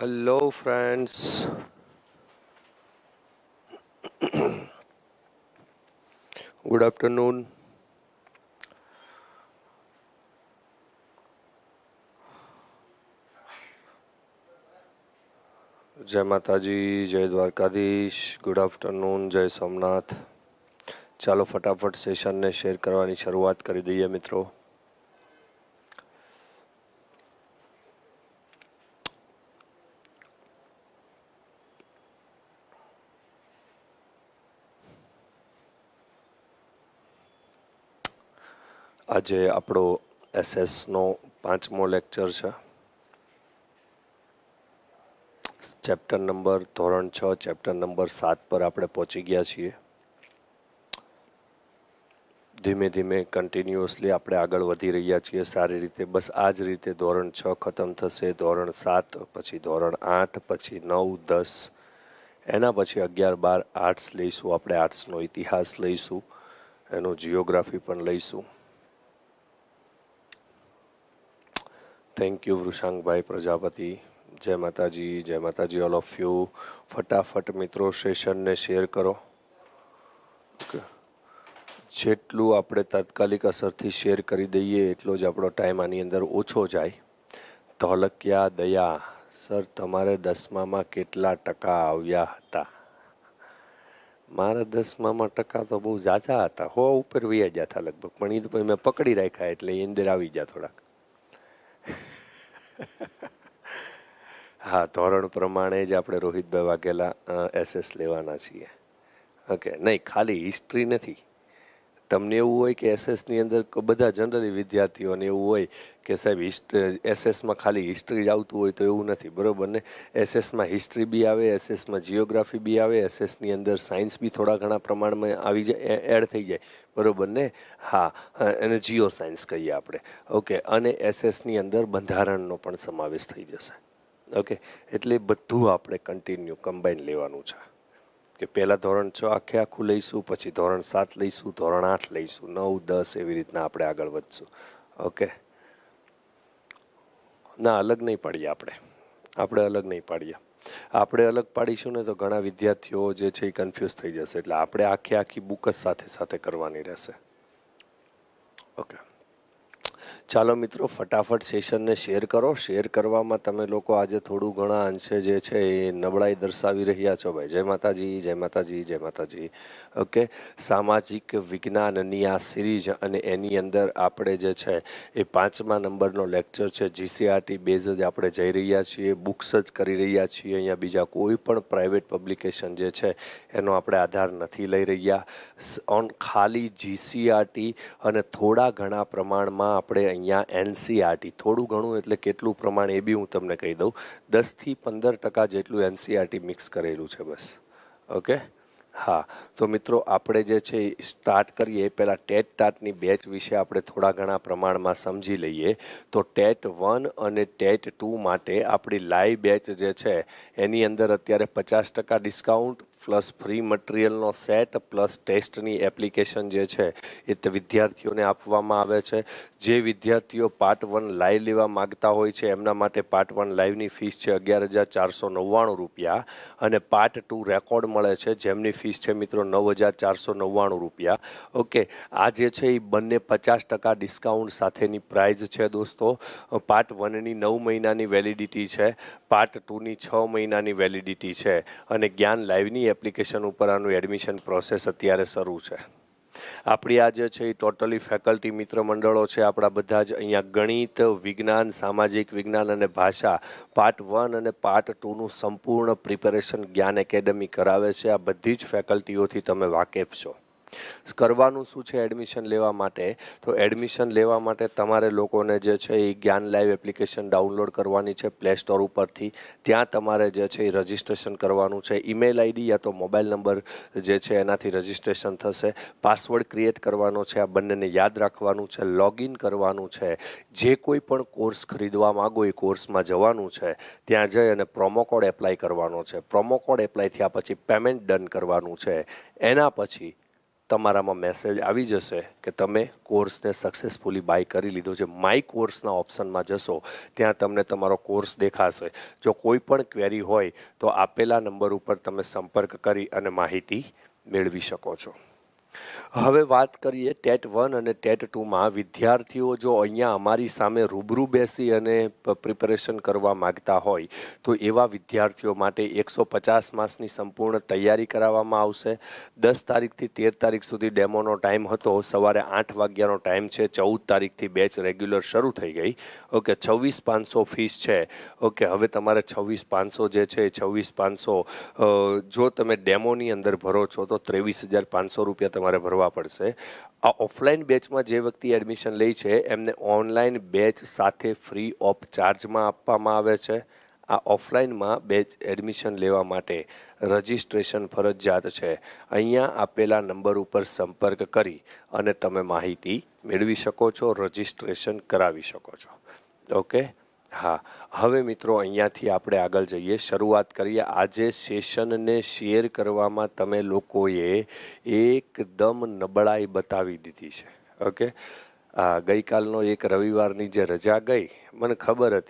Hello, friends. Good afternoon. જય માતાજી, જય દ્વારકાધીશ. ગુડ આફ્ટરનૂન, જય સોમનાથ. ચાલો ફટાફટ સેશનને શેર કરવાની શરૂઆત કરી દઈએ મિત્રો. આજે આપણો એસએસનો 5મો લેક્ચર છે. ચેપ્ટર નંબર ધોરણ 6, ચેપ્ટર નંબર 7 પર આપણે પહોંચી ગયા છીએ. ધીમે ધીમે કન્ટિન્યુઅસલી આપણે આગળ વધી રહ્યા છીએ સારી રીતે. બસ આ જ રીતે ધોરણ 6 ખતમ થશે, ધોરણ 7, પછી ધોરણ 8, પછી 9, 10, એના પછી 11, 12 આર્ટ્સ લઈશું. આપણે આર્ટ્સનો ઇતિહાસ લઈશું, એનો જિયોગ્રાફી પણ લઈશું. થેન્ક યુ વૃષાંકભાઈ પ્રજાપતિ. જય માતાજી ઓલ ઓફ યુ. ફટાફટ મિત્રો સેશનને શેર કરો. જેટલું આપણે તાત્કાલિક અસરથી શેર કરી દઈએ એટલો જ આપણો ટાઈમ આની અંદર ઓછો જાય. ધોલકિયા દયા, સર તમારે 10મામાં કેટલા ટકા આવ્યા હતા? મારા 10મામાં ટકા તો બહુ ઝાઝા હતા, ઉપર વ્યા ગયા હતા લગભગ, પણ એ તો મેં પકડી રાખ્યા એટલે એ અંદર આવી ગયા થોડાક. હા, ધોરણ પ્રમાણે જ આપણે રોહિતભાઈ વાઘેલા એસએસ લેવાના છીએ. ઓકે, નહીં ખાલી હિસ્ટ્રી નથી. તમને એવું હોય કે એસએસની અંદર બધા જનરલી વિદ્યાર્થીઓને એવું હોય કે સાહેબ એસએસમાં ખાલી હિસ્ટ્રી જ આવતું હોય, તો એવું નથી, બરાબર ને? એસએસમાં હિસ્ટ્રી બી આવે, એસએસમાં જિયોગ્રાફી બી આવે, એસએસની અંદર સાયન્સ બી થોડા ઘણા પ્રમાણમાં આવી જાય, એડ થઈ જાય, બરાબર ને? હા, એને જીઓ સાયન્સ કહીએ આપણે. ઓકે, અને એસએસની અંદર બંધારણનો પણ સમાવેશ થઈ જશે. ઓકે, એટલે બધું આપણે કન્ટિન્યુ કમ્બાઈન લેવાનું છે કે પહેલાં ધોરણ 6 આખે આખું લઈશું, પછી ધોરણ 7 લઈશું, ધોરણ 8 લઈશું, 9, 10 એવી રીતના આપણે આગળ વધશું. ઓકે, ના અલગ નહીં પાડીએ આપણે અલગ નહીં પાડીએ. આપણે અલગ પાડીશું ને તો ઘણા વિદ્યાર્થીઓ જે છે એ કન્ફ્યુઝ થઈ જશે. એટલે આપણે આખી બુક જ સાથે સાથે કરવાની રહેશે. ઓકે, ચાલો મિત્રો ફટાફટ સેશનને શેર કરો. શેર કરવામાં તમે લોકો આજે થોડું ઘણા અંશે જે છે એ નબળાઈ દર્શાવી રહ્યા છો. ભાઈ જય માતાજી. ઓકે, સામાજિક વિજ્ઞાનની આ સિરીઝ, અને એની અંદર આપણે જે છે એ 5મા નંબરનો લેક્ચર છે. જીસીઆરટી બેઝ જ આપણે જઈ રહ્યા છીએ, બુક્સ જ કરી રહ્યા છીએ. અહીંયા બીજા કોઈ પણ પ્રાઇવેટ પબ્લિકેશન જે છે એનો આપણે આધાર નથી લઈ રહ્યા. ઓન ખાલી જીસીઆરટી અને થોડા ઘણા પ્રમાણમાં આપણે અહીંયા એનસીઆરટી, થોડું ઘણું એટલે કેટલું પ્રમાણ એ બી હું તમને કહી દઉં. 10થી 15% જેટલું એનસીઆરટી મિક્સ કરેલું છે બસ. ઓકે, હા, તો મિત્રો આપણે જે છે સ્ટાર્ટ કરીએ પહેલાં ટાટની બેચ વિશે આપણે થોડા ઘણા પ્રમાણમાં સમજી લઈએ. તો ટેટ 1 અને ટેટ 2 માટે આપણી લાઈવ બેચ જે છે એની અંદર અત્યારે 50% ડિસ્કાઉન્ટ પ્લસ ફ્રી મટીરિયલનો સેટ પ્લસ ટેસ્ટની એપ્લિકેશન જે છે એ વિદ્યાર્થીઓને આપવામાં આવે છે. જે વિદ્યાર્થીઓ પાર્ટ 1 લાઈવ લેવા માગતા હોય છે એમના માટે પાર્ટ 1 લાઈવની ફીસ છે 11,499 રૂપિયા, અને પાર્ટ 2 રેકોર્ડ મળે છે જેમની ફીસ છે મિત્રો 9,499 રૂપિયા. ઓકે, આ જે છે એ બંને 50% ડિસ્કાઉન્ટ સાથેની પ્રાઇઝ છે દોસ્તો. પાર્ટ 1ની 9 મહિનાની વેલિડિટી છે, પાર્ટ 2ની 6 મહિનાની વેલિડિટી છે, અને જ્ઞાન લાઈવની એપ્લિકેશન ઉપર આનું એડમિશન પ્રોસેસ અત્યારે શરૂ છે. આપણી આ જે છે એ ટોટલી ફેકલ્ટી મિત્ર મંડળો છે. આપણા બધા જ અહીંયા ગણિત, વિજ્ઞાન, સામાજિક વિજ્ઞાન અને ભાષા પાર્ટ 1 અને પાર્ટ 2નું સંપૂર્ણ પ્રિપેરેશન જ્ઞાન એકેડમી કરાવે છે. આ બધી જ ફેકલ્ટીઓથી તમે વાકેફ છો. કરવાનું શું છે એડમિશન લેવા માટે? તો એડમિશન લેવા માટે તમારે લોકોને જે છે એ જ્ઞાન લાઈવ એપ્લિકેશન ડાઉનલોડ કરવાની છે પ્લે સ્ટોર ઉપરથી. ત્યાં તમારે જે છે એ રજિસ્ટ્રેશન કરવાનું છે. ઈમેલ આઈડી યા તો મોબાઈલ નંબર જે છે એનાથી રજિસ્ટ્રેશન થશે. પાસવર્ડ ક્રિએટ કરવાનો છે, આ બંનેને યાદ રાખવાનું છે. લોગિન કરવાનું છે. જે કોઈ પણ કોર્સ ખરીદવા માગો એ કોર્સમાં જવાનું છે, ત્યાં જઈ અને પ્રોમો કોડ એપ્લાય કરવાનો છે. પ્રોમો કોડ એપ્લાય થયા પછી પેમેન્ટ ડન કરવાનું છે. એના પછી તમારામાં મેસેજ આવી જશે કે તમે કોર્સને સક્સેસફુલી બાય કરી લીધો છે. માય કોર્સના ઓપ્શનમાં જશો, ત્યાં તમને તમારો કોર્સ દેખાશે. જો કોઈ પણ ક્વેરી હોય તો આપેલા નંબર ઉપર તમે સંપર્ક કરી અને માહિતી મેળવી શકો છો. હવે વાત કરીએ ટેટ 1 અને ટેટ 2માં વિદ્યાર્થીઓ જો અહીંયા અમારી સામે રૂબરૂ બેસી અને પ્રિપેરેશન કરવા માગતા હોય તો એવા વિદ્યાર્થીઓ માટે 150 માસની સંપૂર્ણ તૈયારી કરાવવામાં આવશે. 10 તારીખથી 13 તારીખ સુધી ડેમોનો ટાઈમ હતો. સવારે 8 વાગ્યાનો ટાઈમ છે. 14 તારીખથી બેચ રેગ્યુલર શરૂ થઈ ગઈ. ઓકે, 26,500 ફીસ છે. ઓકે, હવે તમારે 26,500 જે છે 26,500 જો તમે ડેમોની અંદર ભરો છો તો 23,500 રૂપિયા તમારે ભરવા પડશે. આ ઓફલાઈન બેચમાં જે વ્યક્તિ એડમિશન લે છે એમને ઓનલાઈન બેચ સાથે ફ્રી ઓફ ચાર્જમાં આપવામાં આવે છે. આ ઓફલાઈનમાં બેચ એડમિશન લેવા માટે રજિસ્ટ્રેશન ફરજિયાત છે. અહીંયા આપેલા નંબર ઉપર સંપર્ક કરી અને તમે માહિતી મેળવી શકો છો, રજિસ્ટ્રેશન કરાવી શકો છો. ઓકે, હા. હવે મિત્રો અહીંયાથી આપણે આગળ જઈએ, શરૂઆત કરીએ. આજે સેશનને શેર કરવામાં તમે લોકોએ એકદમ નબળાઈ બતાવી દીધી છે. ઓકે, ગઈકાલનો એક રવિવારની જે રજા ગઈ, મને ખબર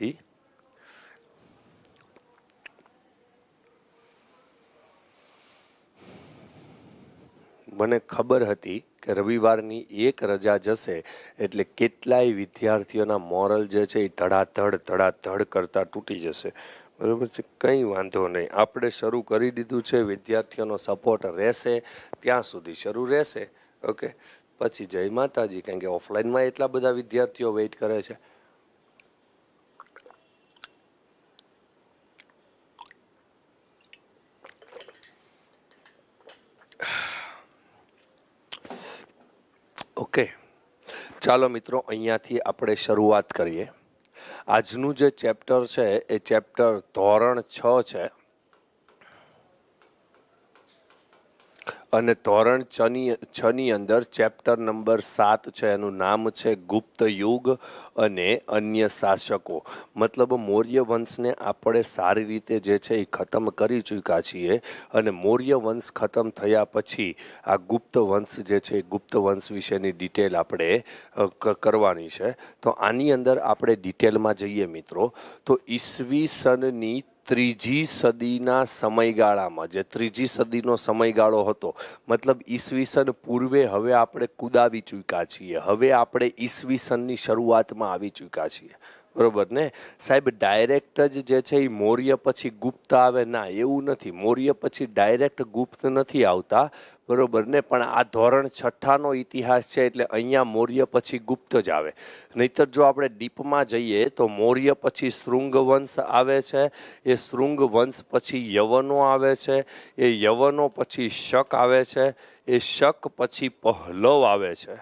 હતી કે રવિવારની એક રજા જશે એટલે કેટલાય વિદ્યાર્થીઓના મોરલ જે છે એ ધડાધડ કરતા તૂટી જશે. બરાબર છે, કંઈ વાંધો નહીં. આપણે શરૂ કરી દીધું છે, વિદ્યાર્થીઓનો સપોર્ટ રહેશે ત્યાં સુધી શરૂ રહેશે. ઓકે, પછી જય માતાજી, કારણ કે ઓફલાઈનમાં એટલા બધા વિદ્યાર્થીઓ વેઇટ કરે છે. ઓકે, ચાલો મિત્રો અહીંયાથી આપણે શરૂઆત કરીએ. આજનું જે ચેપ્ટર છે એ ચેપ્ટર ધોરણ 6 છે અને ધોરણ 6ની અંદર ચેપ્ટર નંબર 7 છે. એનું નામ છે ગુપ્ત યુગ અને અન્ય શાસકો. મતલબ મૌર્ય વંશને આપણે સારી રીતે જે છે એ ખતમ કરી ચૂક્યા છીએ અને મૌર્ય વંશ ખતમ થયા પછી આ ગુપ્ત વંશ જે છે એ ગુપ્ત વંશ વિશેની ડિટેલ આપણે કરવાની છે. તો આની અંદર આપણે ડિટેલમાં જઈએ મિત્રો, તો ઈસવી સનની 3જી સદીના સમયગાળામાં, જે 3જી સદીનો સમયગાળો હતો, મતલબ ઈસવીસન પૂર્વે હવે આપણે કુદાવી ચૂક્યા છીએ. હવે આપણે ઈસવીસનની શરૂઆતમાં આવી ચૂક્યા છીએ. બરોબર ને સાહેબ? ડાયરેક્ટ જ જે છે એ મૌર્ય પછી ગુપ્ત આવે, ના એવું નથી. મૌર્ય પછી ડાયરેક્ટ ગુપ્ત નથી આવતા, બરોબર ને? પણ આ ધોરણ 6નો ઇતિહાસ છે એટલે અહીંયા મૌર્ય પછી ગુપ્ત જ આવે. નહીતર જો આપણે ડીપમાં જઈએ તો મૌર્ય પછી શૃંગ વંશ આવે છે, એ શૃંગ વંશ પછી યવનો આવે છે, એ યવનો પછી શક આવે છે, એ શક પછી પહલવ આવે છે.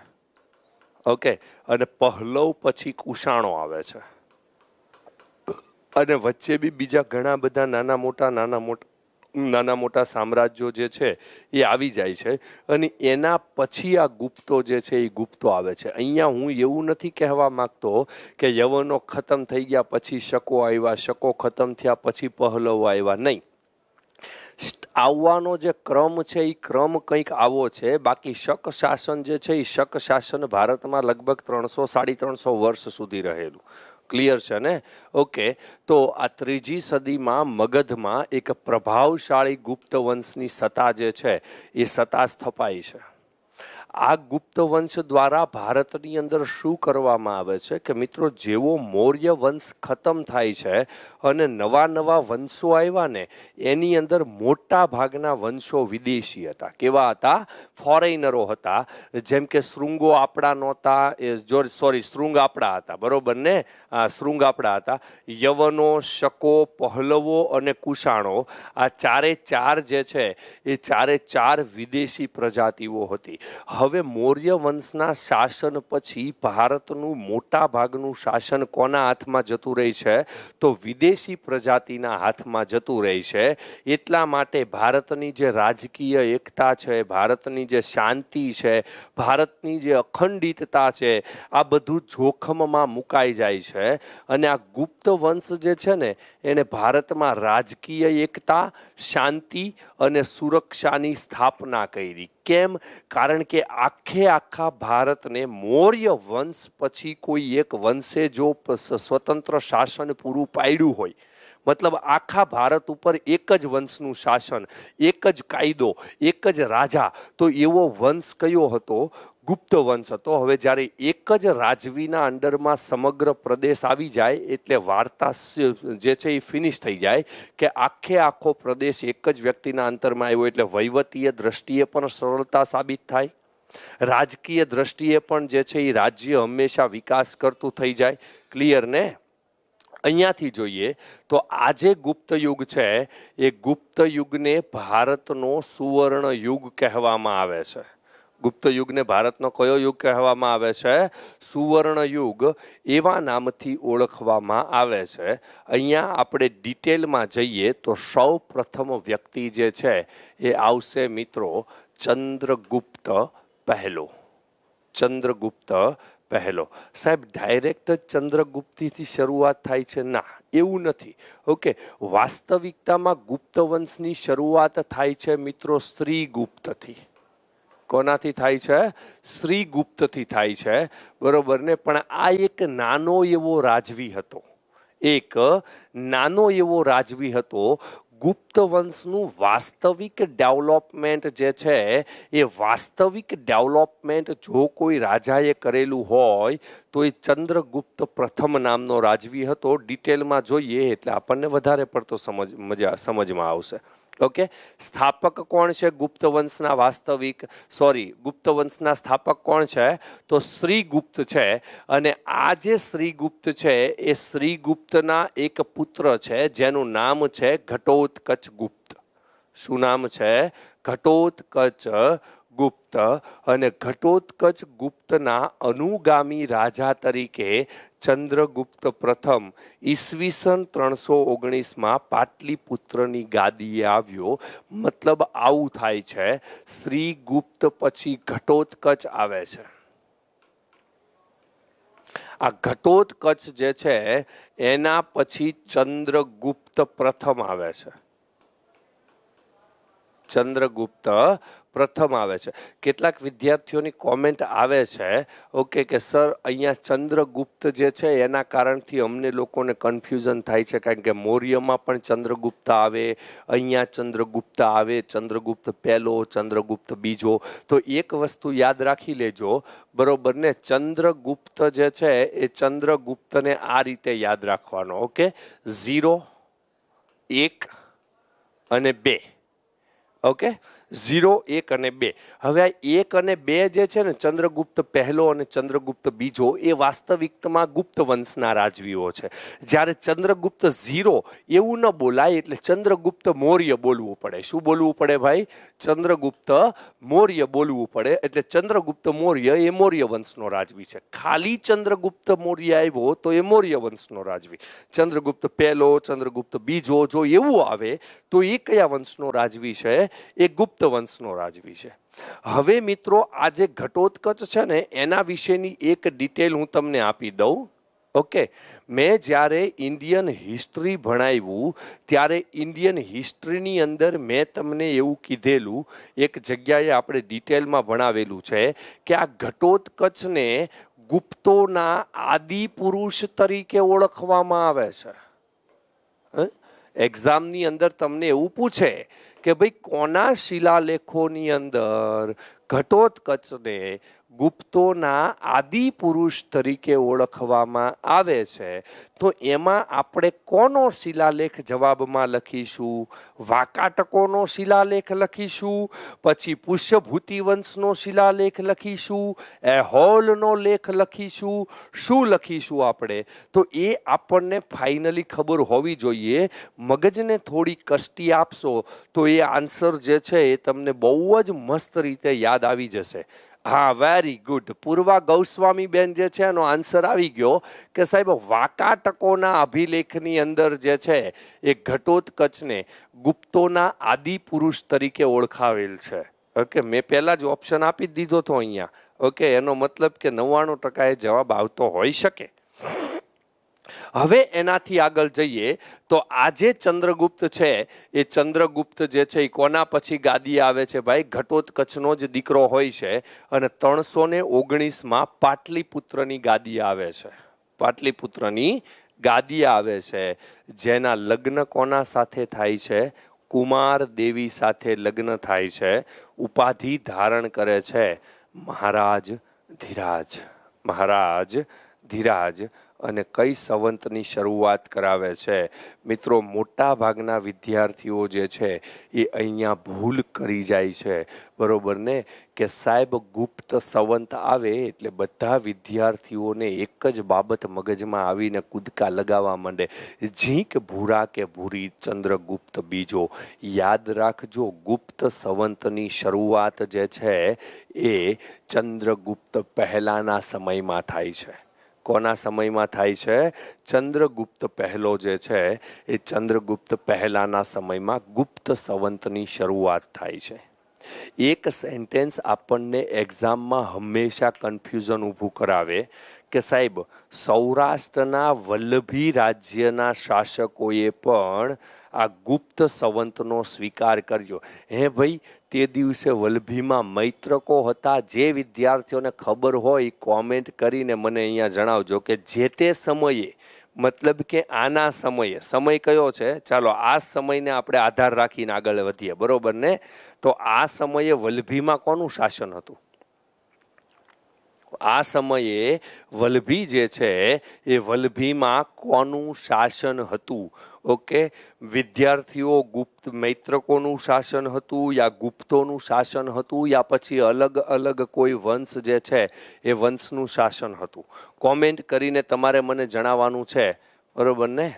ઓકે, અને પહલવ પછી કુષાણો આવે છે. અને વચ્ચે બી બીજા ઘણા બધા નાના મોટા સામ્રાજ્યો જે છે એ આવી જાય છે. અને એના પછી આ ગુપ્તો જે છે એ ગુપ્તો આવે છે. અહીંયા હું એવું નથી કહેવા માંગતો કે યવનો ખતમ થઈ ગયા પછી શકો આવ્યા, શકો ખતમ થયા પછી પહલવો આવ્યા, નહીં. આવવાનો જે ક્રમ છે એ ક્રમ કંઈક આવો છે. બાકી શક શાસન જે છે એ શક શાસન ભારતમાં લગભગ 300-350 વર્ષ સુધી રહેલું. ક્લિયર છે ને? ઓકે, તો આ 3જી સદીમાં મગધમાં એક પ્રભાવશાળી ગુપ્ત વંશની સત્તા જે છે એ સત્તા સ્થપાઈ છે. આ ગુપ્ત વંશ દ્વારા ભારતની અંદર શું કરવામાં આવે છે કે મિત્રો, જેવો મૌર્ય વંશ ખતમ થાય છે અને નવા વંશો આવ્યા ને, એની અંદર મોટા ભાગના વંશો વિદેશી હતા. કેવા હતા? ફોરેનરો હતા. જેમ કે શૃંગો આપણા નહોતા, શૃંગ આપણા હતા, બરોબર ને? શૃંગ આપણા હતા. યવનો, શકો, પહલવો અને કુષાણો, આ ચાર જે છે એ ચાર વિદેશી પ્રજાતિઓ હતી. હવે મૌર્ય વંશના શાસન પછી ભારતનું મોટા ભાગનું શાસન કોના હાથમાં જતું રહે છે? તો વિદેશી પ્રજાતિના હાથમાં જતું રહે છે. એટલા માટે ભારતની જે રાજકીય એકતા છે, ભારતની જે શાંતિ છે, ભારતની જે અખંડિતતા છે, આ બધું જોખમમાં મુકાઈ જાય છે. અને આ ગુપ્ત વંશ જે છે ને, એને ભારતમાં રાજકીય એકતા, શાંતિ અને સુરક્ષાની સ્થાપના કરી. કેમ? કારણ કે આખા ભારતને મૌર્ય વંશ પછી કોઈ એક વંશે જો સ્વતંત્ર શાસન પૂરું પાડ્યું હોય, મતલબ આખા ભારત ઉપર એક જ વંશનું શાસન, એક જ કાયદો, એક જ રાજા, તો એવો વંશ કયો હતો? ગુપ્ત વંશ હતો. હવે જ્યારે એક જ રાજવીના અંડરમાં સમગ્ર પ્રદેશ આવી જાય એટલે વાર્તા જે છે એ ફિનિશ થઈ જાય કે આખો પ્રદેશ એક જ વ્યક્તિના અંતરમાં આવ્યો એટલે વહીવટીય દ્રષ્ટિએ પણ સરળતા સાબિત થાય, રાજકીય દ્રષ્ટિએ પણ જે છે એ રાજ્ય હંમેશા વિકાસ કરતું થઈ જાય. ક્લિયર ને? અહીંયાથી જોઈએ તો આજે ગુપ્ત યુગ છે એ ગુપ્ત યુગને ભારતનો સુવર્ણ યુગ કહેવામાં આવે છે. ગુપ્ત યુગને ભારતનો કયો યુગ કહેવામાં આવે છે? સુવર્ણ યુગ એવા નામથી ઓળખવામાં આવે છે. અહીંયા આપણે ડિટેલમાં જઈએ તો સૌ પ્રથમ વ્યક્તિ જે છે એ આવશે મિત્રો ચંદ્રગુપ્ત પહેલો. ચંદ્રગુપ્ત પહેલો. સાહેબ ડાયરેક્ટ જ ચંદ્રગુપ્તથી શરૂઆત થાય છે? ના, એવું નથી. ઓકે, વાસ્તવિકતામાં ગુપ્ત વંશની શરૂઆત થાય છે મિત્રો શ્રીગુપ્તથી. કોનાથી થાય છે? શ્રીગુપ્તથી થાય છે, બરોબર ને? પણ આ એક નાનો એવો રાજવી હતો, એક નાનો એવો રાજવી હતો. ગુપ્ત વંશનું વાસ્તવિક ડેવલપમેન્ટ જે છે એ વાસ્તવિક ડેવલપમેન્ટ જો કોઈ રાજાએ કરેલું હોય તો એ ચંદ્રગુપ્ત પ્રથમ નામનો રાજવી હતો. ડિટેલમાં જોઈએ એટલે આપણને વધારે પડતો સમજમાં આવશે. ઓકે, સ્થાપક કોણ છે ગુપ્ત વંશના? ગુપ્ત વંશના સ્થાપક કોણ છે? તો શ્રીગુપ્ત છે. અને આ જે શ્રીગુપ્ત છે એ શ્રીગુપ્તના એક પુત્ર છે જેનું નામ છે ઘટોત્કચ ગુપ્ત. શું નામ છે? ઘટોત્કચ ગુપ્ત. અને ઘટોત્કચ ગુપ્તના અનુગામી રાજા તરીકે ચંદ્રગુપ્ત પ્રથમ ઈસવીસન 319માં પાટલીપુત્રની ગાદીએ આવ્યો. મતલબ આવું થાય છે, શ્રીગુપ્ત પછી ઘટોત્કચ આવે છે. આ ઘટોત્કચ જે છે એના પછી ચંદ્રગુપ્ત પ્રથમ આવે છે. ચંદ્રગુપ્ત પ્રથમ આવે છે. કેટલાક વિદ્યાર્થીઓની કોમેન્ટ આવે છે ઓકે કે સર અહીંયા ચંદ્રગુપ્ત જે છે એના કારણથી અમને લોકોને કન્ફ્યુઝન થાય છે, કારણ કે મૌર્યમાં પણ ચંદ્રગુપ્ત આવે, અહીંયા ચંદ્રગુપ્ત આવે, ચંદ્રગુપ્ત પહેલો, ચંદ્રગુપ્ત બીજો. તો એક વસ્તુ યાદ રાખી લેજો, બરોબર ને? ચંદ્રગુપ્ત જે છે એ ચંદ્રગુપ્તને આ રીતે યાદ રાખવાનો. ઓકે, 0, 1 અને 2. ઓકે, 0, 1 અને 2. હવે આ 1 અને 2 જે છે ને, ચંદ્રગુપ્ત પહેલો અને ચંદ્રગુપ્ત બીજો, એ વાસ્તવિકતામાં ગુપ્ત વંશના રાજવીઓ છે. જ્યારે ચંદ્રગુપ્ત 0 એવું ન બોલાય એટલે ચંદ્રગુપ્ત મૌર્ય બોલવું પડે. શું બોલવું પડે ભાઈ? ચંદ્રગુપ્ત મૌર્ય બોલવું પડે. એટલે ચંદ્રગુપ્ત મૌર્ય એ મૌર્ય વંશનો રાજવી છે. ખાલી ચંદ્રગુપ્ત મૌર્ય આવ્યો તો એ મૌર્ય વંશનો રાજવી. ચંદ્રગુપ્ત પહેલો, ચંદ્રગુપ્ત બીજો જો એવું આવે તો એ કયા વંશનો રાજવી છે? એ ગુપ્ત વંશનો રાજવી છે. હવે મિત્રો આ જે ઘટોત્કચ છે ને એના વિશેની એક ડિટેલ હું તમને આપી દઉં. ઓકે, મેં જ્યારે ઇન્ડિયન હિસ્ટ્રી ભણાવ્યું ત્યારે ઇન્ડિયન હિસ્ટ્રીની અંદર મેં તમને એવું કીધેલું, એક જગ્યાએ આપણે ડિટેલમાં ભણાવેલું છે કે આ ઘટોત્કચને ગુપ્તોના આદિ પુરુષ તરીકે ઓળખવામાં આવે છે. એક્ઝામની અંદર તમને એવું પૂછે કે ભાઈ કોના શિલાલેખોની અંદર ઘટોત્કચને ગુપ્તોના આદિ પુરુષ તરીકે ઓળખવામાં આવે છે, તો એમાં આપણે કોનો શિલાલેખ જવાબમાં લખીશું? વાકાટકોનો શિલાલેખ લખીશું, પછી પુષ્યભૂતિ વંશનો શિલાલેખ લખીશું, એહોલનો લેખ લખીશું, શું લખીશું આપણે? તો એ આપણને ફાઇનલી ખબર હોવી જોઈએ. મગજને થોડી કષ્ટી આપશો તો એ આન્સર જે છે એ તમને બહુ જ મસ્ત રીતે યાદ આવી જશે. હા, વેરી ગુડ. પૂર્વા ગૌસ્વામી બેન જે છે એનો આન્સર આવી ગયો કે સાહેબ વાકાટકોના અભિલેખની અંદર જે છે એ ઘટોત્કચને ગુપ્તોના આદિ પુરુષ તરીકે ઓળખાવેલ છે. ઓકે, મેં પહેલા જ ઓપ્શન આપી જ દીધો હતો અહીંયા. ઓકે, એનો મતલબ કે 99% એ જવાબ આવતો હોઈ શકે. હવે એનાથી આગળ જઈએ તો આજે ચંદ્રગુપ્ત છે એ ચંદ્રગુપ્ત જે છે એ કોના પછી ગાદી આવે છે ભાઈ? ઘટોત્કચનો જ દીકરો હોય છે અને 319માં પાટલીપુત્રની ગાદી આવે છે. પાટલીપુત્રની ગાદી આવે છે, જેના લગ્ન કોના સાથે થાય છે? કુમાર દેવી સાથે લગ્ન થાય છે. ઉપાધિ ધારણ કરે છે મહારાજ ધીરાજ. મહારાજ ધીરાજ. અને કઈ સંવંતની શરૂઆત કરાવે છે? મિત્રો, મોટા ભાગના વિદ્યાર્થીઓ જે છે એ અહીંયા ભૂલ કરી જાય છે, બરોબર ને? કે સાહેબ ગુપ્ત સંવંત આવે એટલે બધા વિદ્યાર્થીઓને એક જ બાબત મગજમાં આવીને કૂદકા લગાવવા માંડે, ઝીંક ભૂરા કે ભૂરી ચંદ્રગુપ્ત બીજો. યાદ રાખજો, ગુપ્ત સંવંતની શરૂઆત જે છે એ ચંદ્રગુપ્ત પહેલાના સમયમાં થાય છે. કોના સમયમાં થાય છે? ચંદ્રગુપ્ત પહેલો જે છે એ ચંદ્રગુપ્ત પહેલાના સમયમાં ગુપ્ત સંવંતની શરૂઆત થાય છે. એક સેન્ટેન્સ આપણને એક્ઝામમાં હંમેશા કન્ફ્યુઝન ઊભું કરાવે કે સાહેબ સૌરાષ્ટ્રના વલ્લભી રાજ્યના શાસકોએ પણ આ ગુપ્ત સંવંતનો સ્વીકાર કર્યો. હે ભાઈ, તે દિવસે વલ્લભીમાં મૈત્રકો હતા? જે વિદ્યાર્થીઓને ખબર હોય કોમેન્ટ કરીને મને અહીંયા જણાવજો કે જે તે સમયે, મતલબ કે આના સમયે, સમય કયો છે? ચાલો આ સમયને આપણે આધાર રાખીને આગળ વધીએ, બરોબર ને? તો આ સમયે વલ્લભીમાં કોનું શાસન હતું? આ સમયે વલ્લભી જે છે એ વલ્લભીમાં કોનું શાસન હતું? ઓકે, વિદ્યાર્થીઓ ગુપ્ત મૈત્રકોનું શાસન હતું યા ગુપ્તોનું શાસન હતું યા પછી અલગ અલગ કોઈ વંશ જે છે એ વંશનું શાસન હતું? કોમેન્ટ કરીને તમારે મને જણાવવાનું છે, બરોબર ને?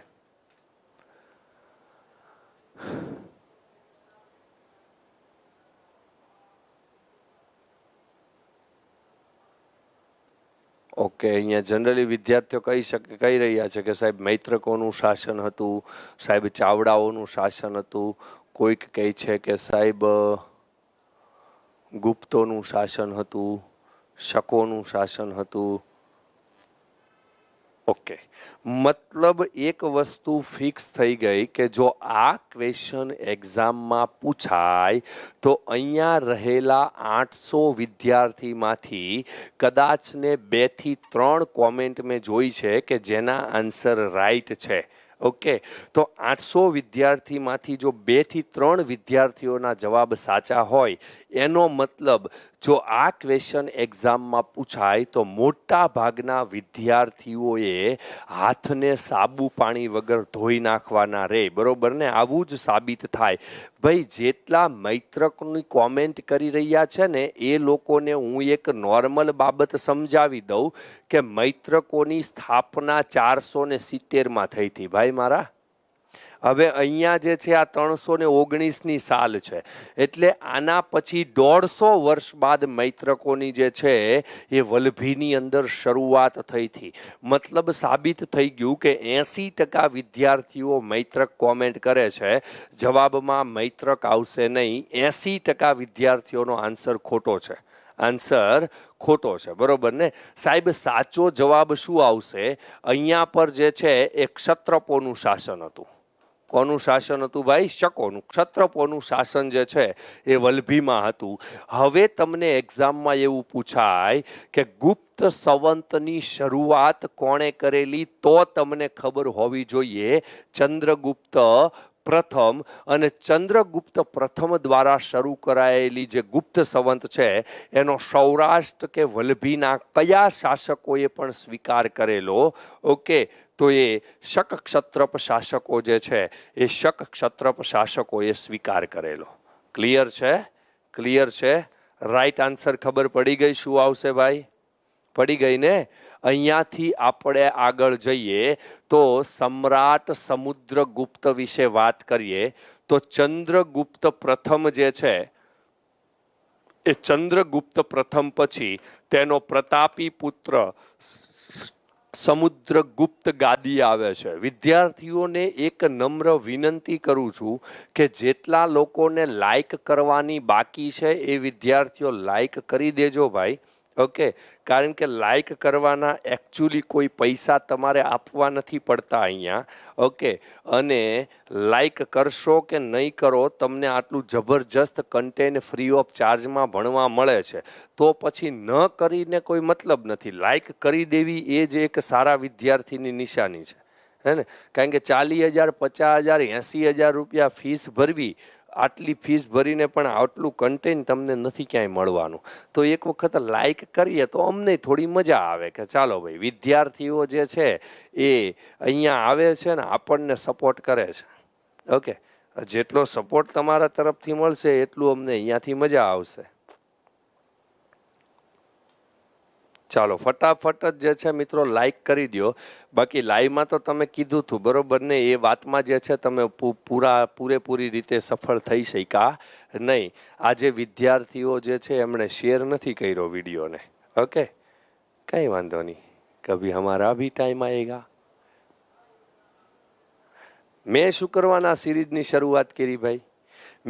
ઓકે, અહીંયા જનરલી વિદ્યાર્થીઓ કહી રહ્યા છે કે સાહેબ મૈત્રકોનું શાસન હતું, સાહેબ ચાવડાઓનું શાસન હતું, કોઈક કહે છે કે સાહેબ ગુપ્તોનું શાસન હતું, શકોનું શાસન હતું. ઓકે, મતલબ એક વસ્તુ ફિક્સ થઈ ગઈ કે જો આ ક્વેશ્ચન એક્ઝામમાં પૂછાય તો અહીંયા રહેલા 800 વિદ્યાર્થીમાંથી કદાચને 2 થી 3 કોમેન્ટ મેં જોઈ છે કે જેના આન્સર રાઈટ છે. ઓકે, તો 800 વિદ્યાર્થીમાંથી જો 2 થી 3 વિદ્યાર્થીઓના જવાબ સાચા હોય, એનો મતલબ જો આ ક્વેશ્ચન એક્ઝામમાં પૂછાય તો મોટા ભાગના વિદ્યાર્થીઓએ હાથને સાબુ પાણી વગર ધોઈ નાખવાના રહે, બરોબર ને? આવું જ સાબિત થાય. ભાઈ, જેટલા મૈત્રકની કોમેન્ટ કરી રહ્યા છે ને એ લોકોને હું એક નોર્મલ બાબત સમજાવી દઉં કે મૈત્રકોની સ્થાપના 470માં થઈ હતી ભાઈ મારા. હવે અહીંયા જે છે આ 319ની સાલ છે, એટલે આના પછી 150 વર્ષ બાદ મૈત્રકોની જે છે એ વલ્લભીની અંદર શરૂઆત થઈ હતી. મતલબ સાબિત થઈ ગયું કે 80% વિદ્યાર્થીઓ મૈત્રક કોમેન્ટ કરે છે, જવાબમાં મૈત્રક આવશે નહીં. 80% વિદ્યાર્થીઓનો આન્સર ખોટો છે. આન્સર ખોટો છે, બરોબર ને? સાહેબ સાચો જવાબ શું આવશે? અહીંયા પર જે છે એ ક્ષત્રપોનું શાસન હતું. કોનું શાસન હતું ભાઈ? શકોનું. ક્ષત્રપોનું શાસન જે છે એ વલ્લભીમાં હતું. હવે તમને એક્ઝામમાં એવું પૂછાય કે ગુપ્ત સંવંતની શરૂઆત કોણે કરેલી, તો તમને ખબર હોવી જોઈએ ચંદ્રગુપ્ત પ્રથમ. અને ચંદ્રગુપ્ત પ્રથમ દ્વારા શરૂ કરાયેલી જે ગુપ્ત સંવંત છે એનો સૌરાષ્ટ્ર કે વલ્લભીના કયા શાસકોએ પણ સ્વીકાર કરેલો? ઓકે, તો એ શક ક્ષત્રપ શાસકો જે છે એ શક ક્ષત્રપ શાસકોએ સ્વીકાર કરેલો. ક્લિયર છે? ક્લિયર છે? રાઈટ આન્સર ખબર પડી ગઈ શું આવશે ભાઈ? પડી ગઈ ને? અહીંયાથી આપણે આગળ જઈએ તો સમ્રાટ સમુદ્રગુપ્ત વિશે વાત કરીએ તો ચંદ્રગુપ્ત પ્રથમ જે છે એ ચંદ્રગુપ્ત પ્રથમ પછી તેનો પ્રતાપી પુત્ર સમુદ્રગુપ્ત ગાદી આવે છે. વિદ્યાર્થીઓને એક નમ્ર વિનંતી કરું છું કે જેટલા લોકોને લાઈક કરવાની બાકી છે એ વિદ્યાર્થીઓ લાઈક કરી દેજો ભાઈ. ઓકે, કારણ કે લાઈક કરવાના એકચ્યુઅલી કોઈ પૈસા તમારે આપવા નથી પડતા અહીંયા. ઓકે, અને લાઈક કરશો કે નહીં કરો, તમને આટલું જબરજસ્ત કન્ટેન્ટ ફ્રી ઓફ ચાર્જમાં ભણવા મળે છે, તો પછી ન કરીને કોઈ મતલબ નથી. લાઈક કરી દેવી એ જ એક સારા વિદ્યાર્થીની નિશાની છે, હે ને? કારણ કે 40,000, 50,000, 80,000 રૂપિયા ફીસ ભરવી, આટલી ફીસ ભરીને પણ આટલું કન્ટેન્ટ તમને નથી ક્યાંય મળવાનું. તો એક વખત લાઈક કરીએ તો અમને થોડી મજા આવે કે ચાલો ભાઈ, વિદ્યાર્થીઓ જે છે એ અહીંયા આવે છે ને આપણને સપોર્ટ કરે છે. ઓકે, જેટલો સપોર્ટ તમારા તરફથી મળશે એટલું અમને અહીંયાથી મજા આવશે. ચાલો ફટાફટ જ જે છે મિત્રો લાઈક કરી દો. બાકી લાઈવમાં તો તમે કીધું હતું બરોબર ને, એ વાતમાં જે છે તમે પૂરેપૂરી રીતે સફળ થઈ શક્યા નહીં. આજે વિદ્યાર્થીઓ જે છે એમણે શેર નથી કર્યો વિડીયોને. ઓકે, કંઈ વાંધો નહીં, કભી હમારા ભી ટાઈમ આએગા. મેં શું કરવાના સિરીઝની શરૂઆત કરી ભાઈ?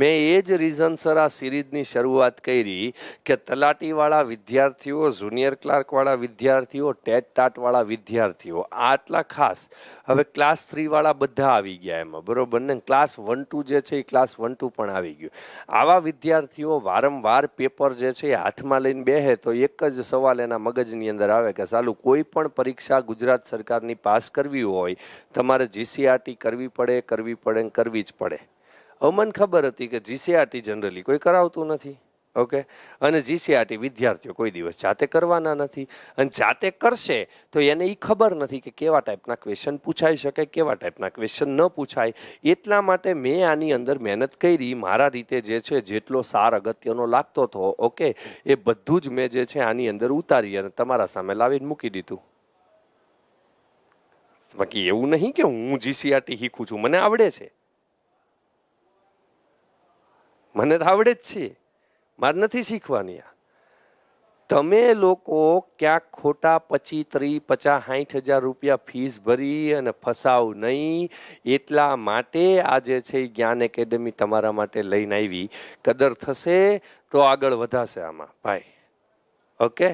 મેં એ જ રીઝનસર આ સિરીઝની શરૂઆત કરી કે તલાટીવાળા વિદ્યાર્થીઓ, જુનિયર ક્લાર્કવાળા વિદ્યાર્થીઓ, ટેટ ટાટવાળા વિદ્યાર્થીઓ, આટલા ખાસ. હવે ક્લાસ 3વાળા બધા આવી ગયા એમાં, બરોબર ને? ક્લાસ 1-2 જે છે એ ક્લાસ 1-2 પણ આવી ગયું. આવા વિદ્યાર્થીઓ વારંવાર પેપર જે છે એ હાથમાં લઈને બેસે તો એક જ સવાલ એના મગજની અંદર આવે કે સાલું કોઈ પણ પરીક્ષા ગુજરાત સરકારની પાસ કરવી હોય તમારે GCRT કરવી જ પડે. મને ખબર હતી કે GCRT જનરલી કોઈ કરાવતું નથી. ઓકે, અને GCRT વિદ્યાર્થીઓ કોઈ દિવસ જાતે કરવાના નથી, અને જાતે કરશે તો એને એ ખબર નથી કે કેવા ટાઈપના ક્વેશ્ચન પૂછાઈ શકે, કેવા ટાઈપના ક્વેશ્ચન ન પૂછાય. એટલા માટે મેં આની અંદર મહેનત કરી, મારા રીતે જે છે જેટલો સાર અગત્યનો લાગતો હતો, ઓકે, એ બધું જ મેં જે છે આની અંદર ઉતારી અને તમારા સામે લાવીને મૂકી દીધું. બાકી એવું નહીં કે હું GCRT શીખું છું, મને આવડે છે, મને તો આવડે જ છે, મારે નથી શીખવાની. તમે લોકો ક્યાંક ખોટા 25, 30, 50, 60,000 રૂપિયા ફીસ ભરી અને ફસાવ નહીં. એટલા માટે આજે છે જ્ઞાન એકેડમી તમારા માટે લઈને આવી. કદર થશે તો આગળ વધાશે આમાં ભાઈ. ઓકે,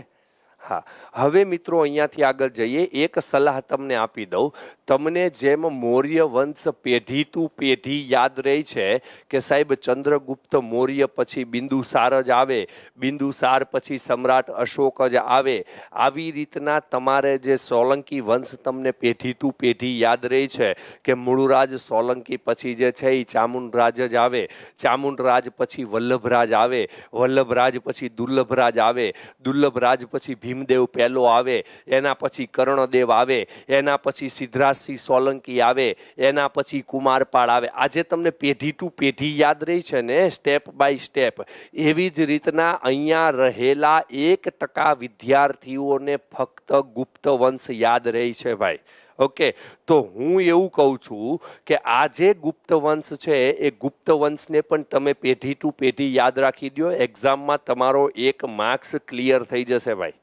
હા. હવે મિત્રો અહીંયાથી આગળ જઈએ. એક સલાહ તમને આપી દઉં. તમને જેમ મૌર્ય વંશ પેઢી ટુ પેઢી યાદ રહી છે કે સાહેબ ચંદ્રગુપ્ત મૌર્ય પછી બિંદુસાર જ આવે, બિંદુસાર પછી સમ્રાટ અશોક જ આવે, આવી રીતના તમારે જે સોલંકી વંશ તમને પેઢી ટુ પેઢી યાદ રહી છે કે મૂળરાજ સોલંકી પછી જે છે એ ચામુંડરાજ જ આવે, ચામુંડરાજ પછી વલ્લભરાજ આવે, વલ્લભરાજ પછી દુર્લભરાજ આવે, દુર્લભરાજ પછી ભીમદેવ પહેલો આવે, એના પછી કર્ણદેવ આવે, એના પછી સિદ્ધરાજ સોલંકી આવે, એના પછી કુમારપાળ આવે. આજે તમને પેઢી ટુ પેઢી યાદ રહી છે ને, સ્ટેપ બાય સ્ટેપ. એવી જ રીતના અહીંયા રહેલા 1% વિદ્યાર્થીઓને ફક્ત ગુપ્ત વંશ યાદ રહી છે ભાઈ. ઓકે, તો હું એવું કહું છું કે આ જે ગુપ્ત વંશ છે એ ગુપ્ત વંશને પણ તમે પેઢી ટુ પેઢી યાદ રાખી દો. એક્ઝામમાં તમારો 1 માર્ક્સ ક્લિયર થઈ જશે ભાઈ.